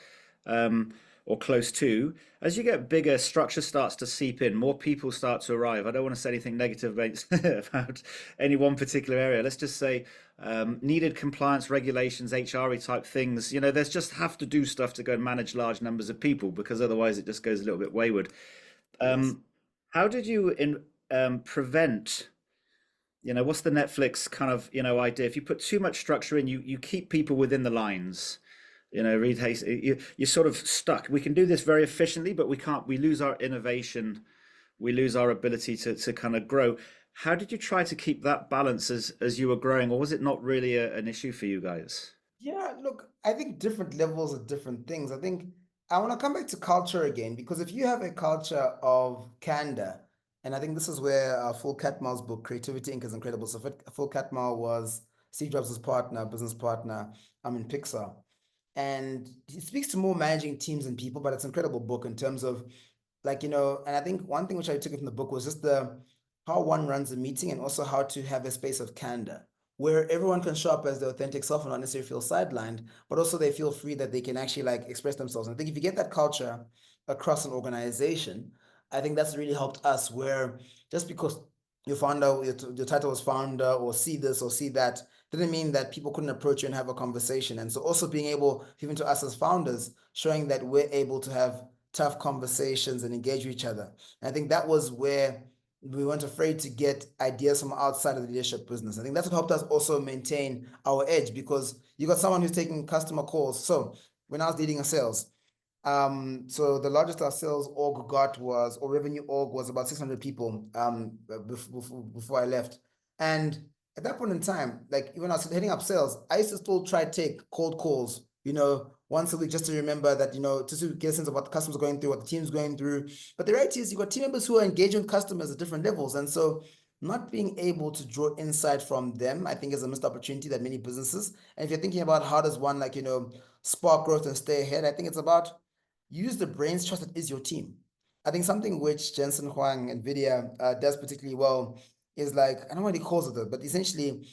Speaker 1: Or close to. As you get bigger, structure starts to seep in. More people start to arrive. I don't want to say anything negative about any one particular area. Let's just say needed compliance, regulations, HRE type things. There's just have to do stuff to go and manage large numbers of people because otherwise it just goes a little bit wayward.
Speaker 2: Yes.
Speaker 1: How did you prevent? What's the Netflix kind of idea? If you put too much structure in, you keep people within the lines. Reed Hayes, you're sort of stuck. We can do this very efficiently, but we can't. We lose our innovation. We lose our ability to kind of grow. How did you try to keep that balance as you were growing, or was it not really an issue for you guys?
Speaker 2: Yeah, look, I think different levels of different things. I think I want to come back to culture again because if you have a culture of candor, and I think this is where Phil Catmull's book Creativity Inc. is incredible. So Phil Catmull was Steve Jobs' partner, business partner, in Pixar, and he speaks to more managing teams and people. But it's an incredible book in terms of and I think one thing which I took from the book was just the how one runs a meeting and also how to have a space of candor where everyone can show up as their authentic self and not necessarily feel sidelined, but also they feel free that they can actually express themselves. And I think if you get that culture across an organization, I think that's really helped us where just because your founder, your title was founder or see this or see that, didn't mean that people couldn't approach you and have a conversation. And so also being able, even to us as founders, showing that we're able to have tough conversations and engage with each other. And I think that was where we weren't afraid to get ideas from outside of the leadership business. I think that's what helped us also maintain our edge because you got someone who's taking customer calls. So when I was leading a sales, so the largest our sales org got was, or revenue org was about 600 people before I left. And at that point in time, like even when I was heading up sales, I used to still try to take cold calls once a week, just to remember that, just to get a sense of what the customers are going through, what the team's going through. But the reality is you've got team members who are engaging with customers at different levels. And so not being able to draw insight from them, I think, is a missed opportunity that many businesses. And if you're thinking about how does one, like, spark growth and stay ahead, I think it's about use the brains trust that is your team. I think something which Jensen Huang, NVIDIA, does particularly well is, like, I don't know what he calls it though, but essentially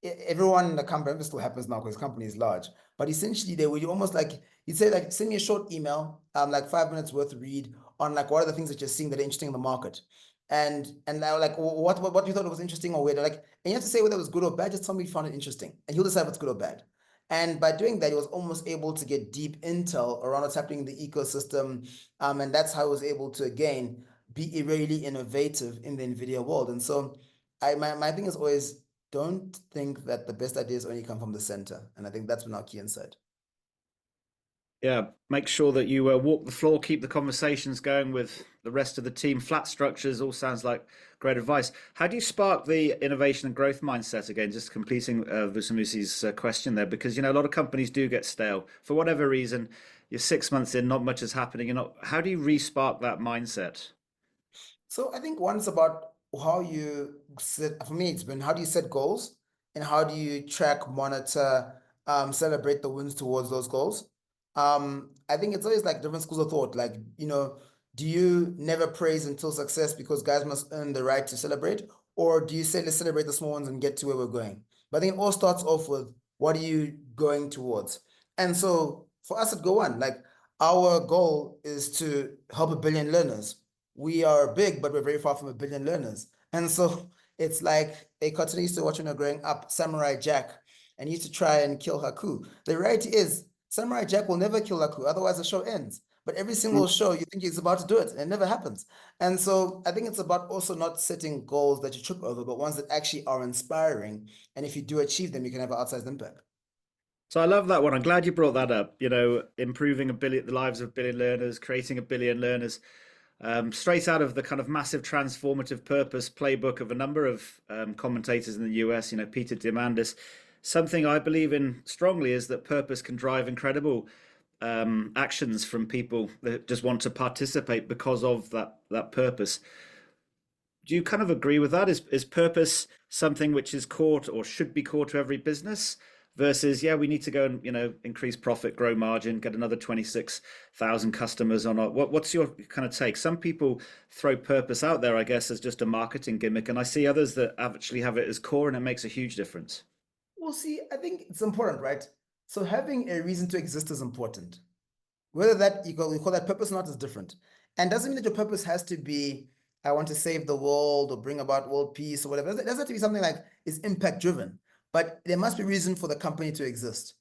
Speaker 2: everyone in the company, this still happens now because the company is large, but essentially they would almost like, you'd say, like, send me a short email, like 5 minutes worth of read on, like, what are the things that you're seeing that are interesting in the market. And now, like, what you thought was interesting or weird, like, and you have to say whether it was good or bad, just tell me you found it interesting, and he'll decide if it's good or bad. And by doing that, he was almost able to get deep intel around what's happening in the ecosystem. And that's how he was able to, again, be really innovative in the NVIDIA world. And so my thing is always, don't think that the best ideas only come from the center. And I think that's been our key insight.
Speaker 1: Yeah, make sure that you walk the floor, keep the conversations going with the rest of the team. Flat structures all sounds like great advice. How do you spark the innovation and growth mindset again? Just completing Vusamusi's question there, because a lot of companies do get stale for whatever reason. You're 6 months in, not much is happening. How do you re-spark that mindset?
Speaker 2: So I think one is about how you set, for me, it's been how do you set goals and how do you track, monitor, celebrate the wins towards those goals. I think it's always like different schools of thought. Like, do you never praise until success because guys must earn the right to celebrate? Or do you say, let's celebrate the small ones and get to where we're going? But I think it all starts off with what are you going towards? And so for us at Go1, like, our goal is to help 1 billion learners. We are big, but we're very far from 1 billion learners. And so it's like a cartoon used to watch when you're growing up, Samurai Jack, and he used to try and kill Haku. The reality is, Samurai Jack will never kill Haku, otherwise the show ends. But every single show, you think he's about to do it, and it never happens. And so I think it's about also not setting goals that you trip over, but ones that actually are inspiring. And if you do achieve them, you can have an outsized impact.
Speaker 1: So I love that one. I'm glad you brought that up. Improving the lives of 1 billion learners, creating 1 billion learners. Straight out of the kind of massive transformative purpose playbook of a number of commentators in the US, Peter Diamandis. Something I believe in strongly is that purpose can drive incredible actions from people that just want to participate because of that purpose. Do you kind of agree with that? Is purpose something which is core or should be core to every business? Versus, yeah, we need to go and increase profit, grow margin, get another 26,000 customers on our. What's your kind of take? Some people throw purpose out there, I guess, as just a marketing gimmick, and I see others that actually have it as core, and it makes a huge difference.
Speaker 2: Well, see, I think it's important, right? So having a reason to exist is important. Whether that we call that purpose or not is different. And doesn't mean that your purpose has to be, I want to save the world or bring about world peace or whatever. It doesn't have to be something like is impact driven, but there must be reason for the company to exist.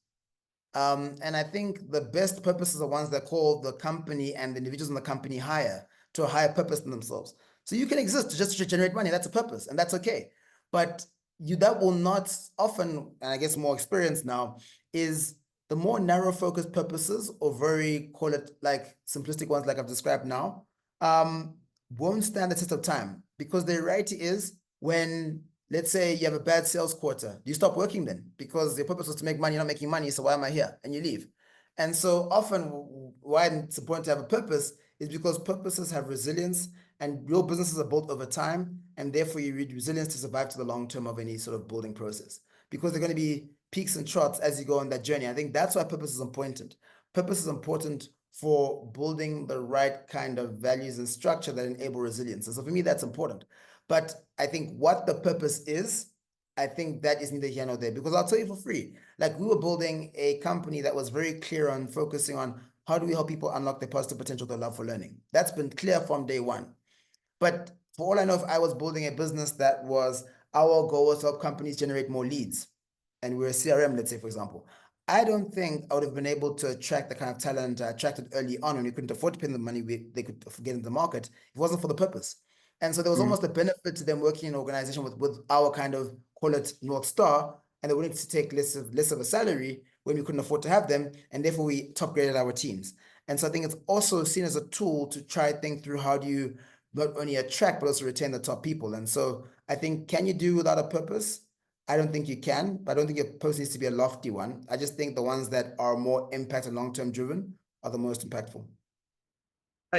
Speaker 2: And I think the best purposes are ones that call the company and the individuals in the company higher to a higher purpose than themselves. So you can exist just to generate money. That's a purpose, and that's okay. But that will not often, and I guess more experience now, is the more narrow focused purposes or very, call it like simplistic ones like I've described now, won't stand the test of time, because the reality is, when, let's say, you have a bad sales quarter, you stop working then because your purpose was to make money, you're not making money, so why am I here? And you leave. And so often why it's important to have a purpose is because purposes have resilience, and real businesses are built over time, and therefore you need resilience to survive to the long term of any sort of building process, because they're going to be peaks and troughs as you go on that journey. I think that's why purpose is important. Purpose is important for building the right kind of values and structure that enable resilience. And so for me, that's important. But I think what the purpose is, I think that is neither here nor there, because I'll tell you for free, like, we were building a company that was very clear on focusing on how do we help people unlock their positive potential, their love for learning. That's been clear from day one. But for all I know, if I was building a business that was, our goal was to help companies generate more leads, and we're a CRM, let's say, for example, I don't think I would have been able to attract the kind of talent I attracted early on when we couldn't afford to pay them the money they could get in the market if it wasn't for the purpose. And so there was almost a benefit to them working in an organization with our kind of, call it, North Star, and they wanted to take less of a salary when we couldn't afford to have them, and therefore we top graded our teams. And so I think it's also seen as a tool to try to think through how do you not only attract but also retain the top people. And so I think, can you do without a purpose? I don't think you can, but I don't think your post needs to be a lofty one. I just think the ones that are more impact and long-term driven are the most impactful.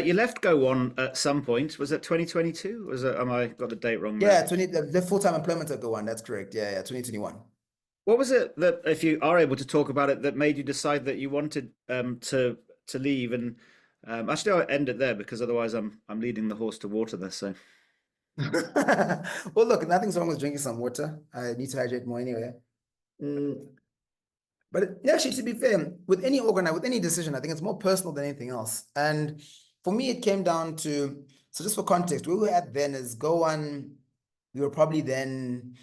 Speaker 1: You left Go1 at some point. Was it 2022? Was it, am I got the date wrong there?
Speaker 2: Yeah, 20, the full-time employment of Go1, that's correct. Yeah, yeah, 2021.
Speaker 1: What was it that, if you are able to talk about it, that made you decide that you wanted to leave? And actually, I'll end it there because otherwise, I'm leading the horse to water there. So
Speaker 2: Well, look, nothing's wrong with drinking some water. I need to hydrate more anyway. Mm, But actually, to be fair, with any decision, I think it's more personal than anything else. And for me, it came down to, so just for context, where we were at then is Go1, we were probably then,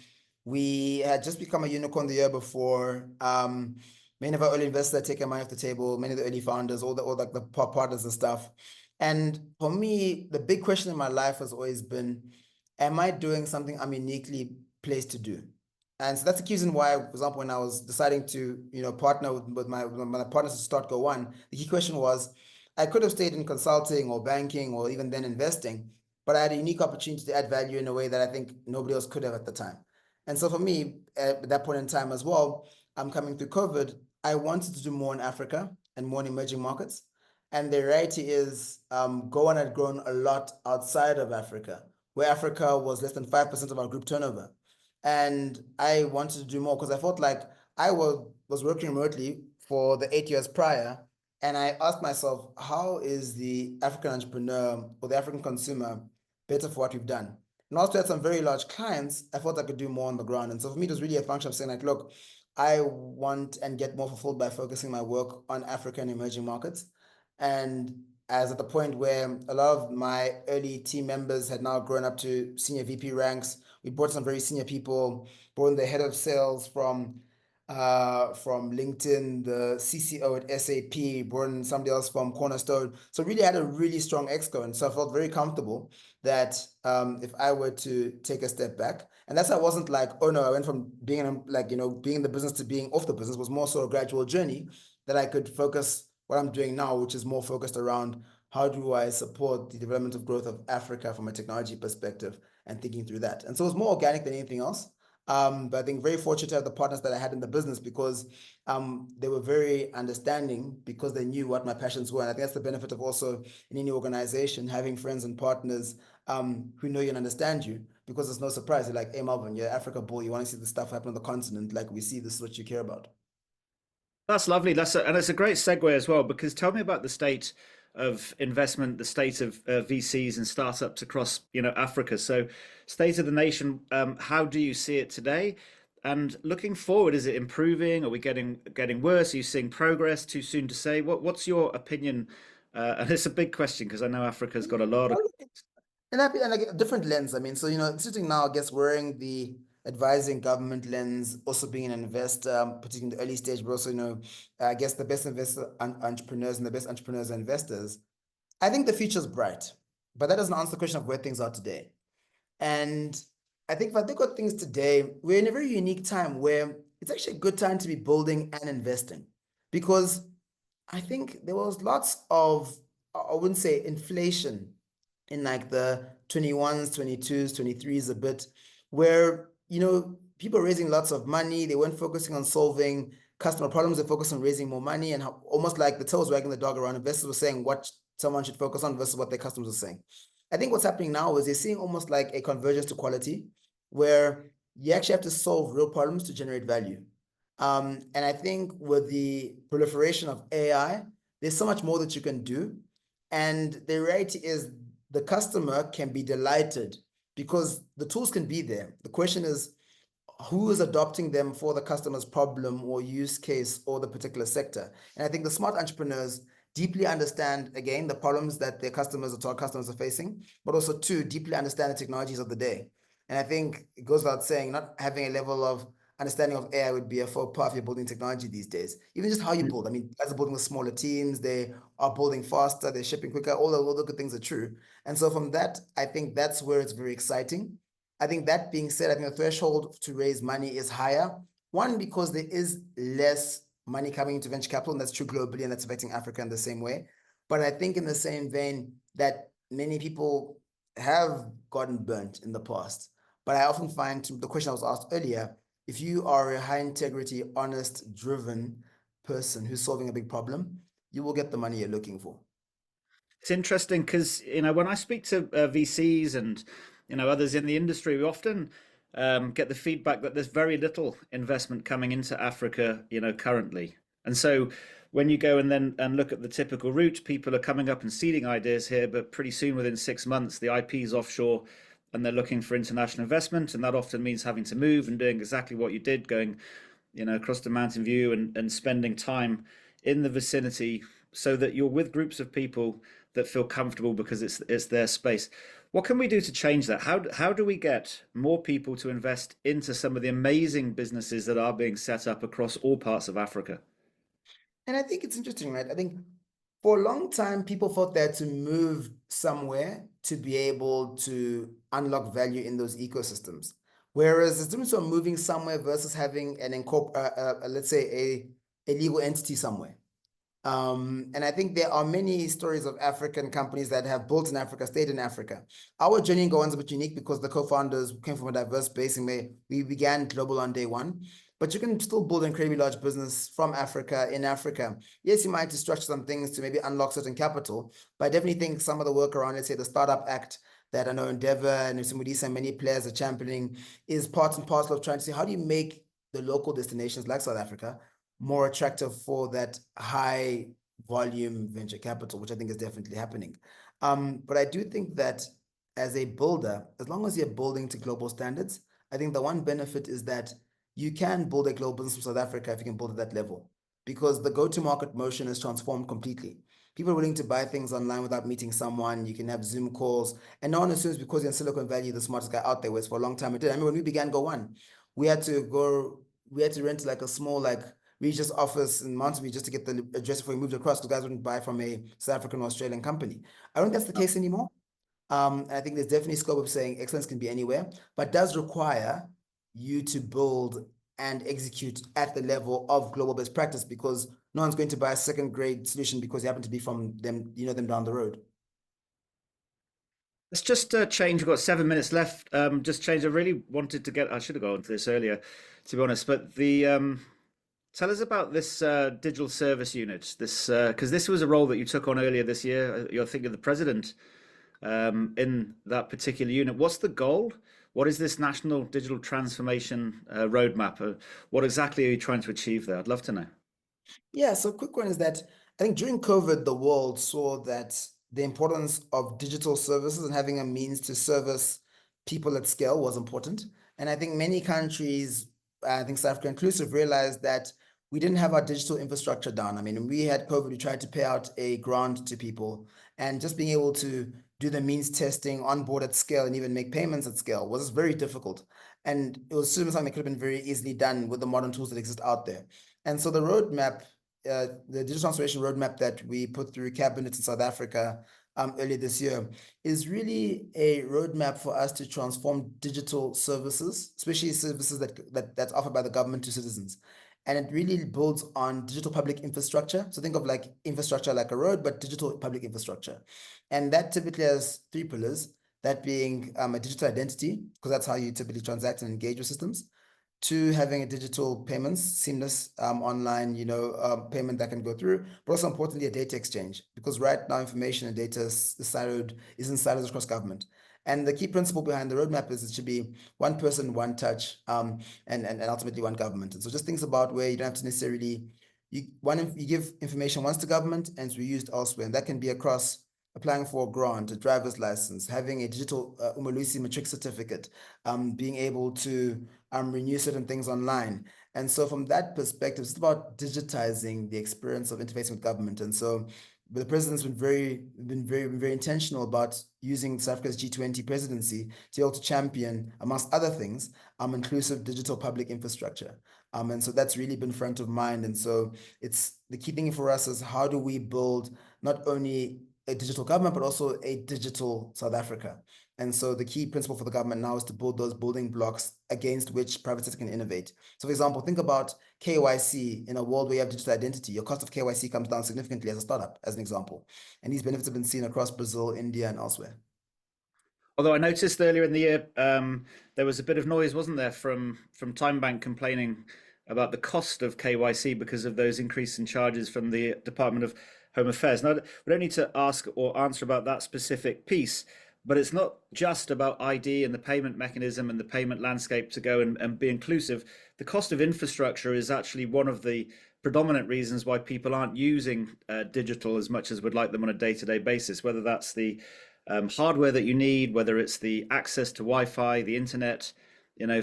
Speaker 2: we had just become a unicorn the year before. Many of our early investors had taken money off the table, many of the early founders, all like the partners and stuff. And for me, the big question in my life has always been, am I doing something I'm uniquely placed to do? And so that's the reason why, for example, when I was deciding to, partner with my partners to start Go1, the key question was, I could have stayed in consulting or banking or even then investing, but I had a unique opportunity to add value in a way that I think nobody else could have at the time. And so for me, at that point in time as well, I'm coming through COVID, I wanted to do more in Africa and more in emerging markets. And the reality is, Go1 had grown a lot outside of Africa, where Africa was less than 5% of our group turnover. And I wanted to do more because I felt like was working remotely for the 8 years prior. And I asked myself, how is the African entrepreneur or the African consumer better for what we've done? And also had some very large clients, I thought I could do more on the ground. And so for me, it was really a function of saying like, look, I want and get more fulfilled by focusing my work on African emerging markets. And as at the point where a lot of my early team members had now grown up to senior VP ranks, we brought some very senior people, brought in the head of sales from LinkedIn, the CCO at SAP, brought in somebody else from Cornerstone. So really had a really strong exco. And so I felt very comfortable that if I were to take a step back, and that's why I wasn't like, oh no, I went from being being in the business to being off the business, was more sort of a gradual journey that I could focus what I'm doing now, which is more focused around how do I support the development of growth of Africa from a technology perspective and thinking through that. And so it was more organic than anything else. But I think very fortunate to have the partners that I had in the business because they were very understanding because they knew what my passions were. And I think that's the benefit of also in any organization, having friends and partners who know you and understand you, because it's no surprise. They're like, hey, Melvyn, you're Africa bull. You want to see the stuff happen on the continent. Like we see, this is what you care about.
Speaker 1: that's lovely. And it's a great segue as well because tell me about the state of investment, the state of VCs and startups across Africa. So, state of the nation. How do you see it today? And looking forward, is it improving? Are we getting worse? Are you seeing progress? Too soon to say. What's your opinion? And it's a big question because I know Africa's got a lot of.
Speaker 2: And like a different lens. I mean, so sitting now, I guess wearing the advising government lens, also being an investor, particularly in the early stage, but also I guess the best entrepreneurs and the best entrepreneurs and investors. I think the future's bright, but that doesn't answer the question of where things are today. And I think if I think of things today, we're in a very unique time where it's actually a good time to be building and investing because I think there was lots of, I wouldn't say inflation in like the 21s, 22s, 23s a bit, where, people raising lots of money, they weren't focusing on solving customer problems, they focused on raising more money and almost like the tail was wagging the dog around. Investors were saying what someone should focus on versus what their customers are saying. I think what's happening now is you're seeing almost like a convergence to quality where you actually have to solve real problems to generate value. And I think with the proliferation of AI, there's so much more that you can do. And the reality is the customer can be delighted because the tools can be there. The question is, who is adopting them for the customer's problem or use case or the particular sector? And I think the smart entrepreneurs deeply understand, again, the problems that their customers or target customers are facing, but also, two, deeply understand the technologies of the day. And I think it goes without saying, not having a level of understanding of AI would be a faux pas if you're building technology these days. Even just how you build. I mean, guys are building with smaller teams, they are building faster, they're shipping quicker, all the good things are true. And so from that, I think that's where it's very exciting. I think that being said, I think the threshold to raise money is higher. One, because there is less money coming into venture capital, and that's true globally, and that's affecting Africa in the same way. But I think in the same vein that many people have gotten burnt in the past. But I often find the question I was asked earlier if you are a high integrity, honest, driven person who's solving a big problem, you will get the money you're looking for.
Speaker 1: It's interesting because, when I speak to VCs and, others in the industry, we often get the feedback that there's very little investment coming into Africa, currently. And so when you go and then and look at the typical route, people are coming up and seeding ideas here, but pretty soon within 6 months, the IP is offshore and they're looking for international investment. And that often means having to move and doing exactly what you did, going, across the mountain view and spending time in the vicinity so that you're with groups of people that feel comfortable because it's their space. What can we do to change that? How do we get more people to invest into some of the amazing businesses that are being set up across all parts of Africa?
Speaker 2: And I think it's interesting, right? I think for a long time, people thought they had to move somewhere to be able to unlock value in those ecosystems. Whereas the difference of moving somewhere versus having let's say a legal entity somewhere. And I think there are many stories of African companies that have built in Africa, stayed in Africa. Our journey in Go1 is a bit unique because the co-founders came from a diverse base and we began global on day one. But you can still build an incredibly large business from Africa, in Africa. Yes, you might have to structure some things to maybe unlock certain capital, but I definitely think some of the work around, let's say, the Startup Act that I know Endeavor and Simudisa and many players are championing is part and parcel of trying to say, how do you make the local destinations like South Africa more attractive for that high volume venture capital, which I think is definitely happening. But I do think that as a builder, as long as you're building to global standards, I think the one benefit is that you can build a global business from South Africa if you can build at that level, because the go-to-market motion is transformed completely. People are willing to buy things online without meeting someone. You can have Zoom calls, and no one assumes because you're in Silicon Valley, the smartest guy out there, was for a long time. It did. I mean, when we began Go1, we had to rent like a small Regis office in Mountain View just to get the address before we moved across, because guys wouldn't buy from a South African or Australian company. I don't think that's the case anymore. I think there's definitely scope of saying excellence can be anywhere, but does require you to build and execute at the level of global best practice, because no one's going to buy a second grade solution because you happen to be from them, them down the road.
Speaker 1: Let's just change. We've got 7 minutes left. Just change. I really wanted to get. I should have gone into this earlier, to be honest. But tell us about this digital service unit. This because this was a role that you took on earlier this year. You're thinking the president in that particular unit. What's the goal? What is this national digital transformation roadmap? What exactly are you trying to achieve there? I'd love to know.
Speaker 2: Yeah, so quick one is that I think during COVID, the world saw that the importance of digital services and having a means to service people at scale was important. And I think many countries, I think South Africa inclusive, realized that we didn't have our digital infrastructure down. I mean, when we had COVID, we tried to pay out a grant to people, and just being able to do the means testing, onboard at scale, and even make payments at scale was very difficult. And it was something that could have been very easily done with the modern tools that exist out there. And so the roadmap, the digital transformation roadmap that we put through cabinet in South Africa earlier this year, is really a roadmap for us to transform digital services, especially services that's offered by the government to citizens. And it really builds on digital public infrastructure. So think of like infrastructure like a road, but digital public infrastructure. And that typically has three pillars, that being a digital identity, because that's how you typically transact and engage with systems. Two, having a digital payments, seamless online, payment that can go through, but also importantly, a data exchange, because right now information and data is in silos across government. And the key principle behind the roadmap is it should be one person, one touch, and ultimately one government. And so just things about where you don't have to necessarily, you give information once to government and it's reused elsewhere. And that can be across applying for a grant, a driver's license, having a digital Umalusi matric certificate, being able to renew certain things online. And so from that perspective, it's about digitizing the experience of interfacing with government. And so the president's been very intentional about using South Africa's G20 presidency to be able to champion, amongst other things, inclusive digital public infrastructure. And so that's really been front of mind. And so it's the key thing for us is how do we build not only a digital government, but also a digital South Africa. And so the key principle for the government now is to build those building blocks against which private sector can innovate. So for example, think about KYC in a world where you have digital identity. Your cost of KYC comes down significantly as a startup, as an example. And these benefits have been seen across Brazil, India, and elsewhere.
Speaker 1: Although I noticed earlier in the year, there was a bit of noise, wasn't there, from Time Bank complaining about the cost of KYC because of those increasing charges from the Department of Home Affairs. Now, we don't need to ask or answer about that specific piece, but it's not just about ID and the payment mechanism and the payment landscape to go and be inclusive. The cost of infrastructure is actually one of the predominant reasons why people aren't using digital as much as would like them on a day-to-day basis, whether that's the hardware that you need, whether it's the access to Wi-Fi, the internet,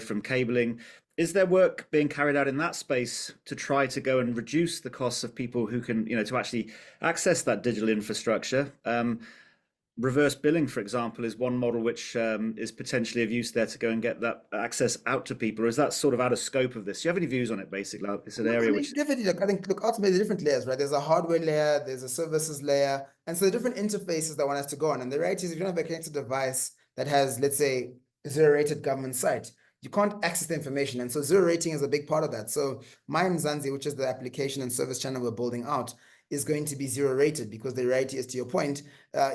Speaker 1: from cabling. Is there work being carried out in that space to try to go and reduce the costs of people who can, to actually access that digital infrastructure? Reverse billing, for example, is one model which is potentially of use there to go and get that access out to people. Or is that sort of out of scope of this? Do you have any views on it, basically? It's an
Speaker 2: No, I
Speaker 1: area
Speaker 2: mean,
Speaker 1: which
Speaker 2: definitely, look, I think, look, ultimately, different layers, right? There's a hardware layer, there's a services layer, and so the different interfaces that one has to go on. And the reality is, if you don't have a connected device that has, let's say, a zero-rated government site, you can't access the information. And so zero rating is a big part of that. So my Mzansi, which is the application and service channel we're building out, is going to be zero rated because the reality is, to your point,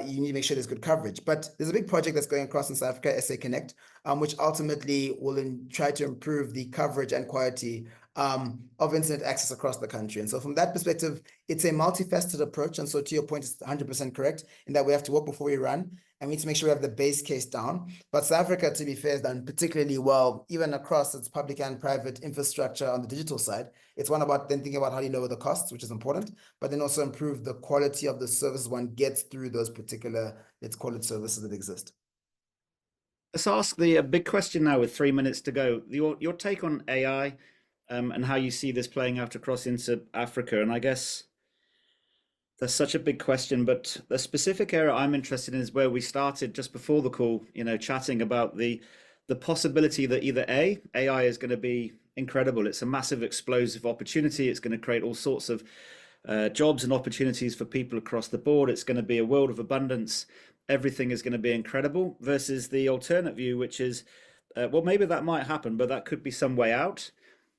Speaker 2: you need to make sure there's good coverage. But there's a big project that's going across in South Africa, SA Connect, which ultimately will try to improve the coverage and quality of internet access across the country. And so from that perspective, it's a multifaceted approach. And so to your point, it's 100% correct in that we have to walk before we run. And we need to make sure we have the base case down. But South Africa, to be fair, has done particularly well, even across its public and private infrastructure on the digital side. It's one about then thinking about how do you lower the costs, which is important, but then also improve the quality of the services one gets through those particular, let's call it, services that exist.
Speaker 1: Let's ask the big question now with 3 minutes to go. Your take on AI and how you see this playing out across into Africa. And I guess that's such a big question, but the specific area I'm interested in is where we started just before the call, chatting about the possibility that either AI is going to be incredible. It's a massive explosive opportunity. It's going to create all sorts of jobs and opportunities for people across the board. It's going to be a world of abundance. Everything is going to be incredible versus the alternate view, which is, well, maybe that might happen, but that could be some way out.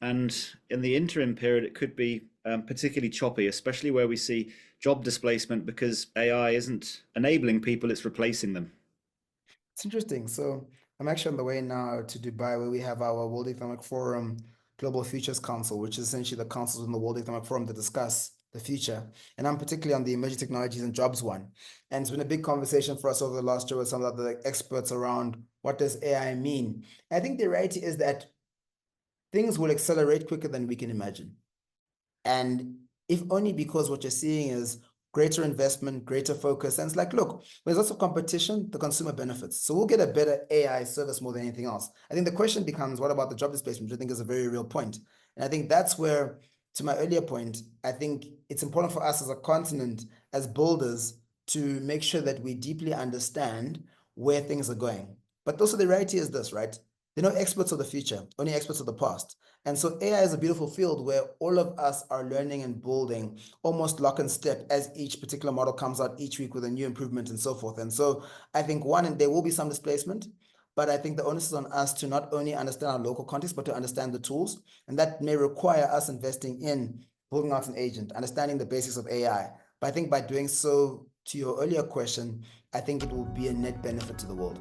Speaker 1: And in the interim period, it could be particularly choppy, especially where we see job displacement because AI isn't enabling people, it's replacing them.
Speaker 2: It's interesting. So I'm actually on the way now to Dubai, where we have our World Economic Forum Global Futures Council, which is essentially the councils in the World Economic Forum to discuss the future. And I'm particularly on the emerging technologies and jobs one. And it's been a big conversation for us over the last year with some of the experts around what does AI mean. And I think the reality is that things will accelerate quicker than we can imagine. And if only because what you're seeing is greater investment, greater focus. And it's like, look, when there's lots of competition, the consumer benefits. So we'll get a better AI service more than anything else. I think the question becomes, what about the job displacement, which I think is a very real point. And I think that's where, to my earlier point, I think it's important for us as a continent, as builders, to make sure that we deeply understand where things are going. But also the reality is this, right? They're not experts of the future, only experts of the past. And so AI is a beautiful field where all of us are learning and building almost lock and step as each particular model comes out each week with a new improvement and so forth. And so I think and there will be some displacement, but I think the onus is on us to not only understand our local context, but to understand the tools. And that may require us investing in building out an agent, understanding the basics of AI. But I think by doing so, to your earlier question, I think it will be a net benefit to the world.